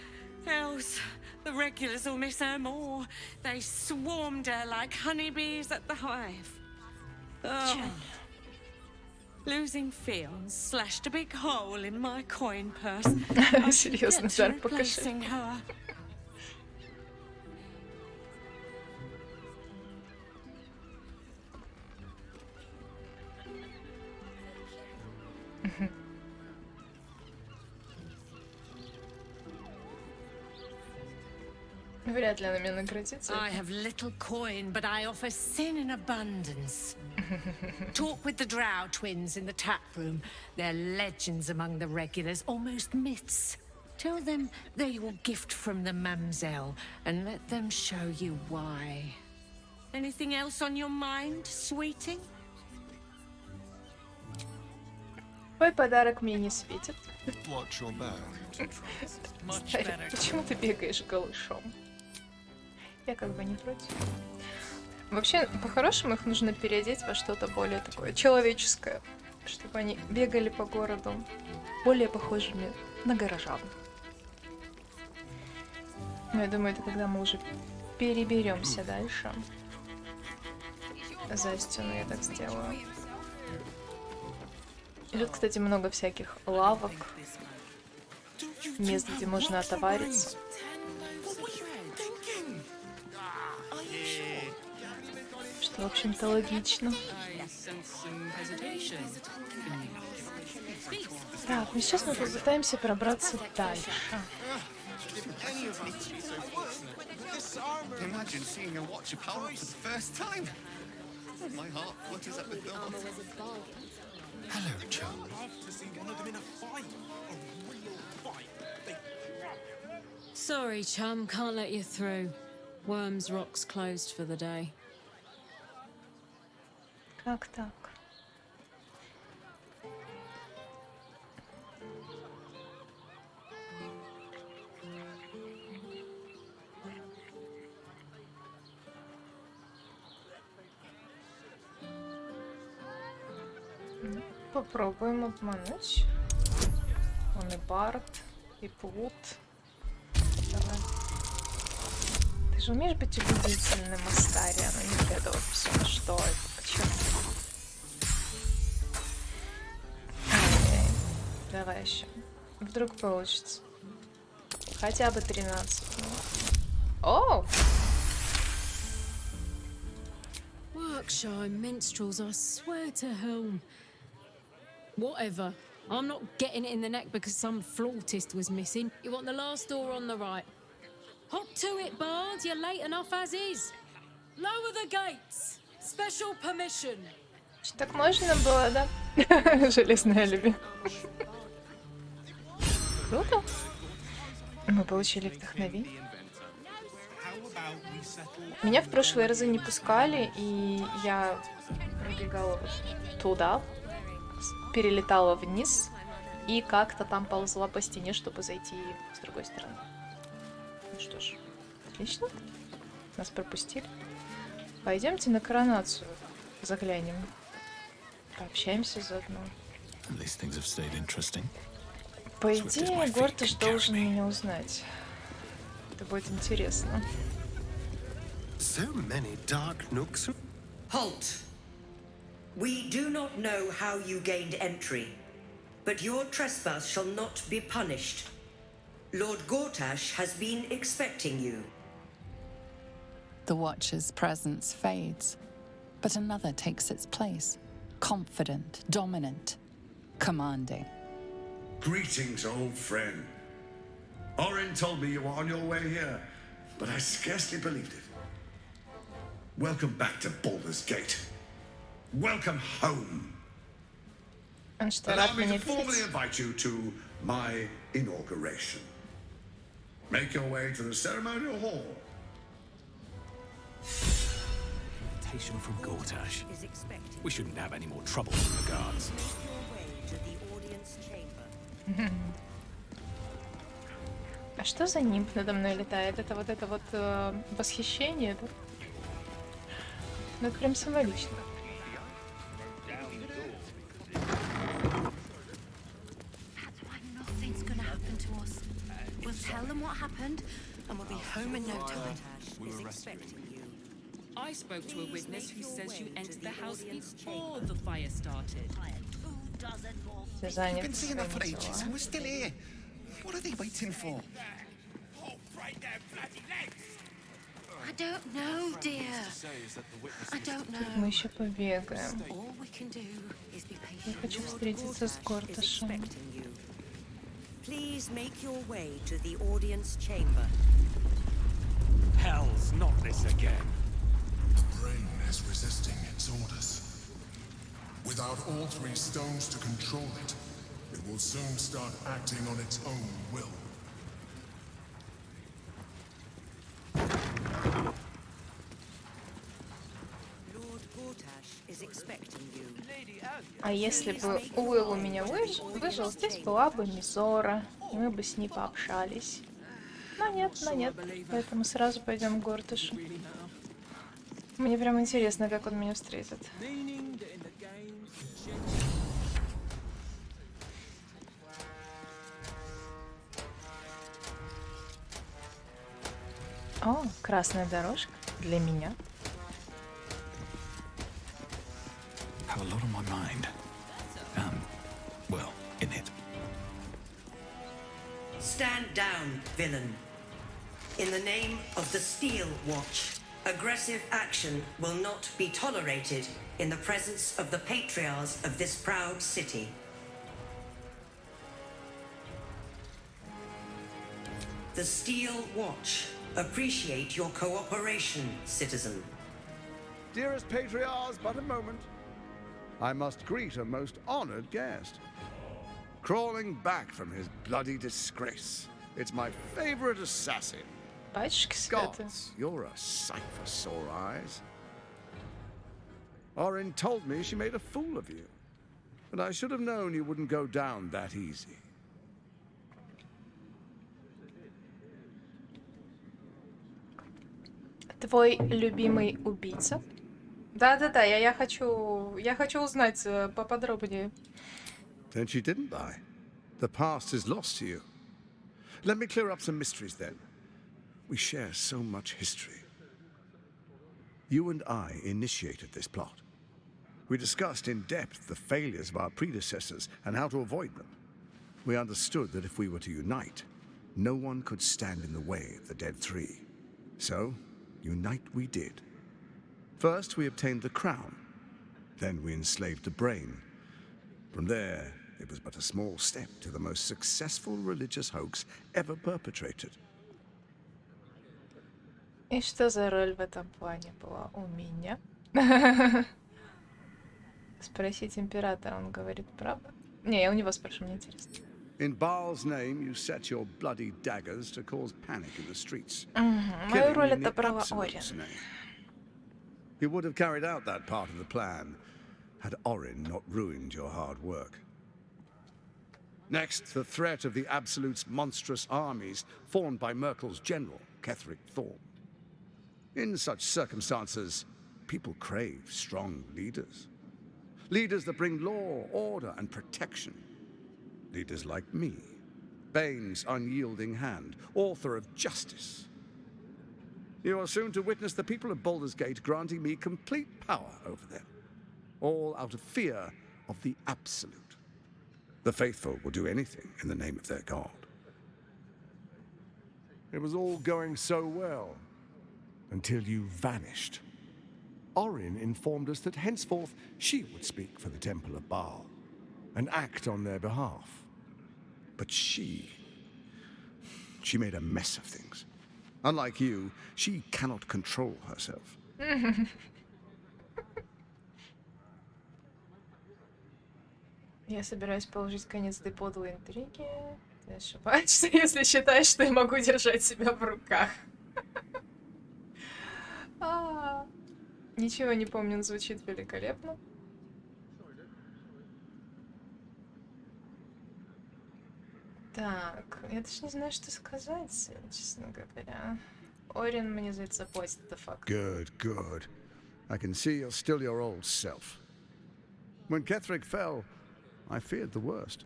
Else, the regulars will miss her more. They swarmed her like honeybees at the hive. Oh. Losing Fion slashed a big hole in my coin purse. Серьезно, Зар, покажи. Вряд ли она меня наградится. I have little coin, but I offer sin in abundance. Talk with the Drow twins in the tap room. They're legends among the regulars, almost myths. Tell them they're your gift from the Mamselle, and let them show you why. Anything else on your mind, sweeting? Твой подарок мне не светит. Watch your back. Кстати, почему ты бегаешь голышом? Я как бы не против. Вообще, по-хорошему их нужно переодеть во что-то более такое человеческое, чтобы они бегали по городу более похожими на горожан. Но я думаю, это когда мы уже переберемся дальше. За стену я так сделаю. И тут, кстати, много всяких лавок, мест, где можно отовариться. Что, в общем-то, логично. Так, ну сейчас мы попытаемся пробраться дальше. Imagine seeing a watch of power for the first time. My heart flutters at the thought. Hello, chum. Sorry, chum, can't let you through. Worms Rock's closed for the day. Как так? Попробуем обмануть. Он и Барт, и Плут. Давай. Ты же умеешь быть убедительным, Астария, но не вот это вот все. Что это? К черту. Ай-яй. Давай еще. Вдруг получится. Хотя бы 13. О! Workshire minstrels, I swear to home. Whatever. I'm not getting it in the neck because some flautist was missing. You want the last door on the right. Hop to it, Bard. You're late enough as is. Lower the gates. Special permission. Так можно было, да? Железная любви. Круто. Мы получили вдохновение. Меня в прошлые разы не пускали, и я выбегала вот туда, перелетала вниз и как-то там ползла по стене, чтобы зайти с другой стороны. Ну что ж, отлично. Нас пропустили. Пойдемте на коронацию заглянем. Пообщаемся заодно. По идее, Горташ должен меня узнать. Это будет интересно. So many dark nooks. Halt! We do not know how you gained entry, but your trespass shall not be punished. Lord Gortash has been expecting you. The Watcher's presence fades, but another takes its place. Confident, dominant, commanding. Greetings, old friend. Orin told me you were on your way here, but I scarcely believed it. Welcome back to Baldur's Gate. Welcome home. Allow me to formally invite you to my inauguration. Make your way to the ceremonial hall. Invitation from Gortash. We shouldn't have any more trouble from the guards. А что за нимб надо мной летает? Это вот восхищение, да? Ну это прям символично. Nothing's gonna happen to us. We'll tell them what happened, and we'll be home in no time. I spoke to a witness who says you entered the house before the fire started. We've been seeing her for ages, and we're still here. What are they waiting for? I don't know, dear. I don't know. Мы еще побегаем. All we can do is be patient. Я хочу встретиться с Горташем. Please make your way to the audience chamber. Hell's not this again. The brain is resisting its orders. Without all three stones to control it, it will soon start acting on its own will. Lord Gortash is expecting you. Lady А если бы Уилл у меня выжил, здесь была бы Мизора, и мы бы с ней пообщались. Но нет, поэтому сразу пойдем к Гортышу. Мне прям интересно, как он меня встретит. О, красная дорожка для меня. Have a lot on my mind. Well, in it. Stand down, villain. In the name of the Steel Watch, aggressive action will not be tolerated in the presence of the patriarchs of this proud city. The Steel Watch appreciate your cooperation, citizen. Dearest patriarchs, but a moment. I must greet a most honored guest. Crawling back from his bloody disgrace. It's my favorite assassin. Gods, you're a sight for sore eyes. Orin told me she made a fool of you. But I should have known you wouldn't go down that easy. Твой любимый убийца? Да-да-да, я хочу узнать поподробнее. Then she didn't die. The past is lost to you. Let me clear up some mysteries then. We share so much history. You and I initiated this plot. We discussed in depth the failures of our predecessors and how to avoid them. We understood that if we were to unite, no one could stand in the way of the Dead Three. So, unite we did. First, we obtained the crown. Then we enslaved the brain. From there, it was but a small step to the most successful religious hoax ever perpetrated. И что за роль в этом плане была у меня? Спросить императора, он говорит правду? Не, я у него спрошу, мне интересно. In Baal's name, you set your bloody daggers to cause panic in the streets. Мою роль отобрала Орин. You would have carried out that part of the plan had Orin not ruined your hard work. Next, the threat of the Absolute's monstrous armies formed by Merkel's general, Ketheric Thorm. In such circumstances, people crave strong leaders. Leaders that bring law, order, and protection. Leaders like me, Bane's unyielding hand, author of Justice. You are soon to witness the people of Baldur's Gate granting me complete power over them, all out of fear of the Absolute. The faithful will do anything in the name of their god. It was all going so well, until you vanished. Orin informed us that henceforth she would speak for the Temple of Baal, and act on their behalf. But she made a mess of things. Unlike you, she cannot control herself. Я собираюсь положить конец этой подлой интриге. Ты ошибаешься, если считаешь, что я могу держать себя в руках. Ничего не помню, он звучит великолепно. Так, я даже не знаю, что сказать, честно говоря. Орин мне за это заплатит, the fuck. Good, good. I can see you're still your old self. When Ketheric fell, I feared the worst.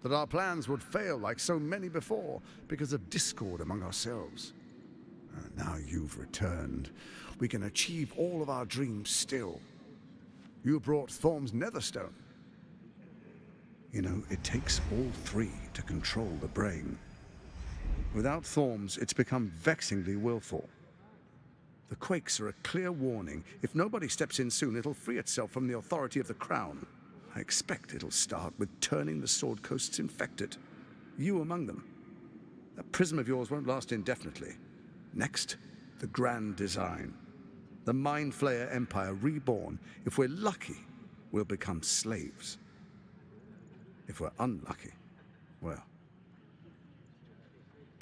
That our plans would fail like so many before because of discord among ourselves. Now you've returned. We can achieve all of our dreams still. You brought Thorm's Netherstone. You know, it takes all three to control the brain. Without Thorm's, it's become vexingly willful. The quakes are a clear warning. If nobody steps in soon, it'll free itself from the authority of the Crown. I expect it'll start with turning the Sword Coasts infected. You among them. That prism of yours won't last indefinitely. Next, the grand design. The Mind Flayer Empire reborn. If we're lucky, we'll become slaves. If we're unlucky, well,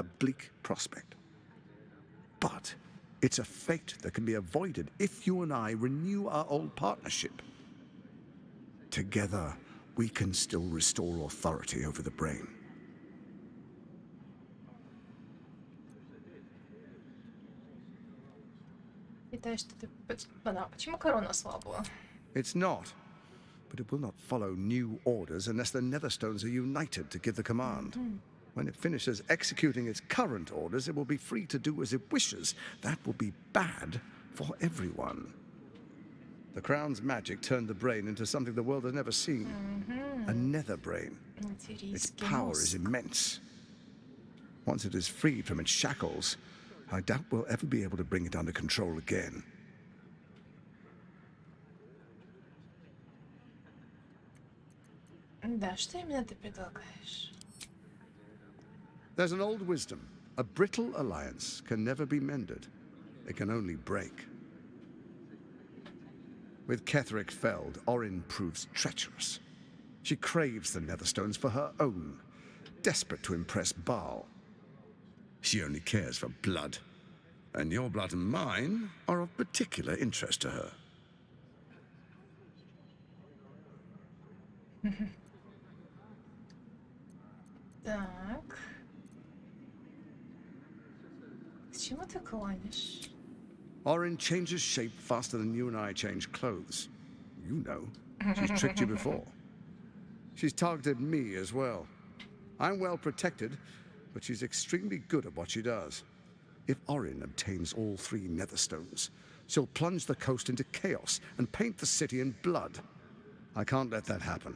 a bleak prospect. But it's a fate that can be avoided if you and I renew our old partnership. together, we can still restore authority over the brain. Считаю, что ты... Да, почему корона слабая? It's not, but it will not follow new orders unless the Netherstones are united to give the command. When it finishes executing its current orders, it will be free to do as it wishes. That will be bad for everyone. The Crown's magic turned the brain into something the world has never seen. A nether brain. Its power is immense. Once it is freed from its shackles, I doubt we'll ever be able to bring it under control again. Да, что именно ты предлагаешь? There's an old wisdom. A brittle alliance can never be mended. It can only break. With Ketheric felled, Orin proves treacherous. She craves the Netherstones for her own, desperate to impress Baal. She only cares for blood, and your blood and mine are of particular interest to her. Так. К чему ты клонишь? Orin changes shape faster than you and I change clothes. You know. She's tricked you before. She's targeted me as well. I'm well protected, but she's extremely good at what she does. If Orin obtains all 3 Netherstones, she'll plunge the coast into chaos and paint the city in blood. I can't let that happen.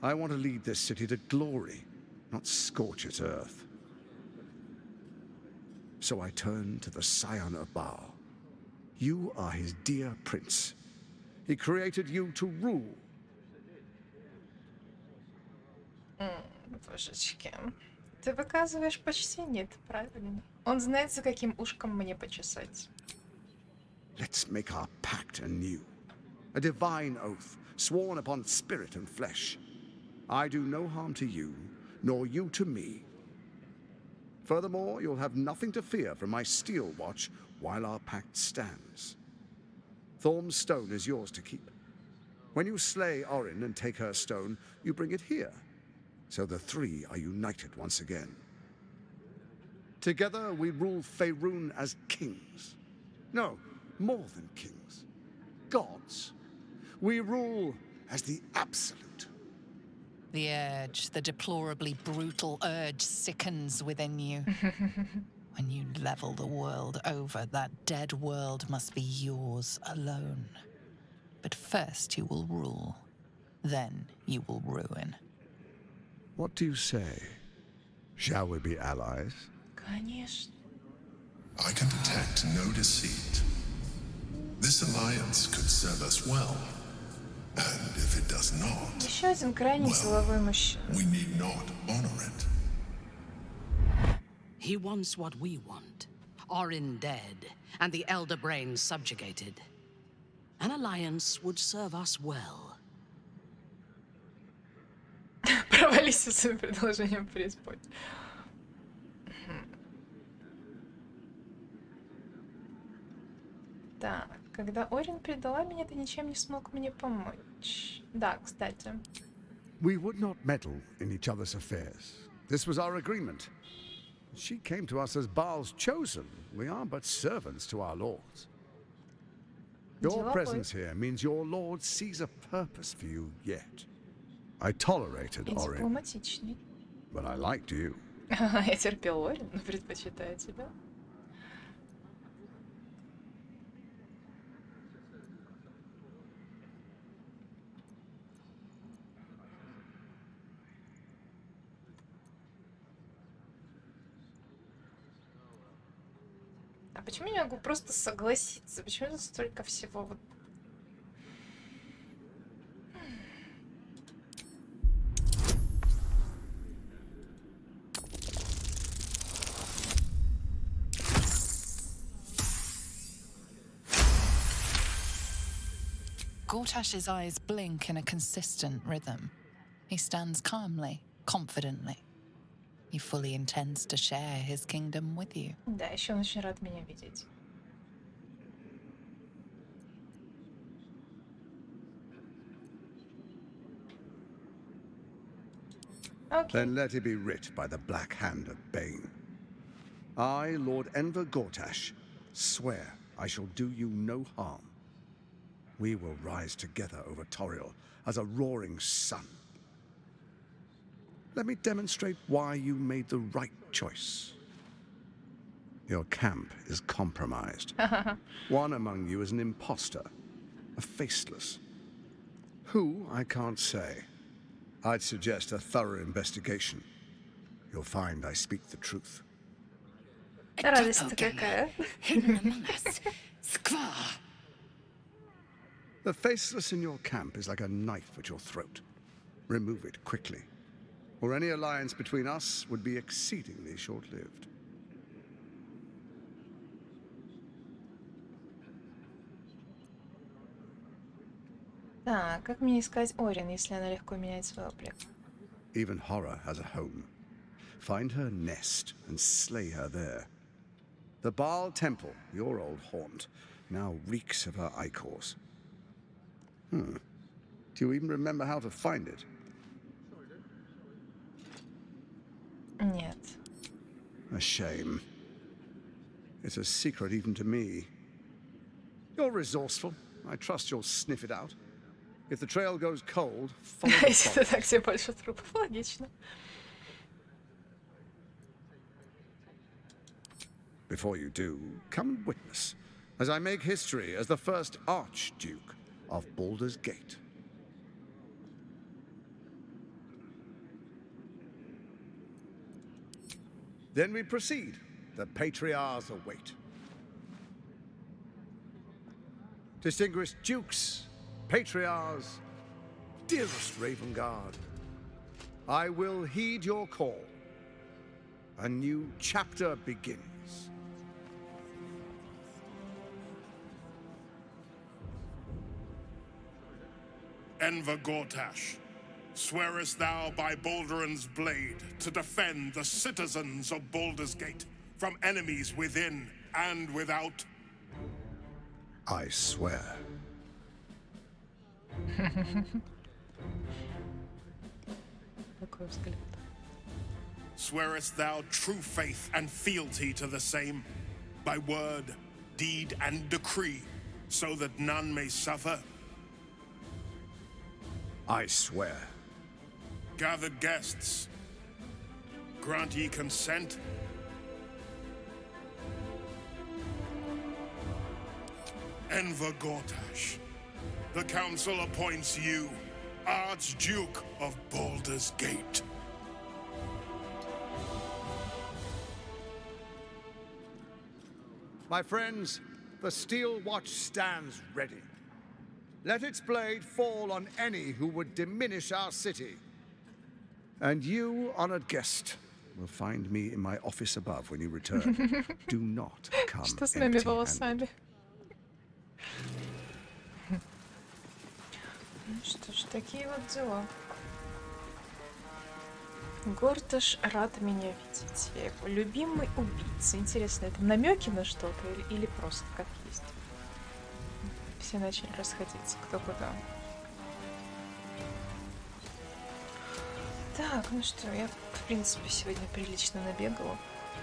I want to lead this city to glory, not scorch its earth. So I turn to the Scion of Baal. You are his dear prince. He created you to rule. Божечки. Ты выказываешь почти нет, правильно? Он знает, за каким ушком мне почесать. Let's make our pact anew. A divine oath, sworn upon spirit and flesh. I do no harm to you, nor you to me. Furthermore, you'll have nothing to fear from my steel watch while our pact stands. Thorm's stone is yours to keep. When you slay Orin and take her stone, you bring it here, so the 3 are united once again. Together we rule Faerun as kings. No, more than kings. Gods. We rule as the absolute. The urge, the deplorably brutal urge sickens within you. When you level the world over, that dead world must be yours alone. But first you will rule. Then you will ruin. What do you say? Shall we be allies? Конечно. I can detect no deceit. This alliance could serve us well. And if it does not, Еще один крайне деловой мужчина. we need not honor it. He wants what we want. Orin dead, and the Elder Brain subjugated. An alliance would serve us well. Провались со своим предложением преисподней. Так, когда Орин предала меня, ты ничем не смог мне помочь. Да, кстати. We would not meddle in each other's affairs. This was our agreement. She came to us as Baal's chosen. We are but servants to our lords. Your presence here means your lord sees a purpose for you yet. I tolerated И Orin, дипломатичный. but I liked you. Я терпел Орин, но предпочитаю тебя. А почему я не могу просто согласиться? Почему тут столько всего вот... Gortash's eyes blink in a consistent rhythm. He stands calmly, confidently. He fully intends to share his kingdom with you. Да, еще он очень рад меня видеть. Then let it be writ by the black hand of Bane. I, Lord Enver Gortash, swear I shall do you no harm. We will rise together over Toriel as a roaring sun. Let me demonstrate why you made the right choice. Your camp is compromised. One among you is an imposter, a faceless. Who, I can't say. I'd suggest a thorough investigation. You'll find I speak the truth. Радость-то какая. The faceless in your camp is like a knife at your throat. Remove it quickly, or any alliance between us would be exceedingly short-lived. Так, как мне искать Орин, если она легко меняет свой облик? Even horror has a home. Find her nest and slay her there. The Baal Temple, your old haunt, now reeks of her ichors. Do you even remember how to find it? Нет. A shame. It's a secret even to me. You're resourceful. I trust you'll sniff it out. If the trail goes cold, follow the Если это так, где больше трупов, логично. Before you do, come and witness, as I make history as the first Archduke of Baldur's Gate. Then we proceed. The patriarchs await. Distinguished dukes, patriarchs, dearest Ravengard, I will heed your call. A new chapter begins. Enver Gortash, swearest thou by Balduran's blade to defend the citizens of Baldur's Gate from enemies within and without? I swear. Такой взгляд. Swearest thou true faith and fealty to the same, by word, deed, and decree, so that none may suffer? I swear. Gather guests. Grant ye consent? Enver Gortash, the council appoints you Archduke of Baldur's Gate. My friends, the steel watch stands ready. Let its blade fall on any who would diminish our city. And you, honored guest, will find me in my office above when you return. Do not come Что с моими empty-handed. волосами? Ну что ж, такие вот дела. Горташ рад меня видеть. Я его любимый убийца. Интересно, это намеки на что-то или просто как есть? Все начали расходиться кто куда. Так, ну что, я, в принципе, сегодня прилично набегала.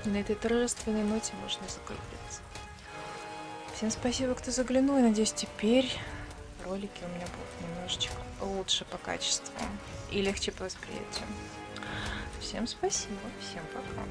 И на этой торжественной ноте можно закруглиться. Всем спасибо, кто заглянул. И надеюсь, теперь ролики у меня будут немножечко лучше по качеству и легче по восприятию. Всем спасибо, всем пока.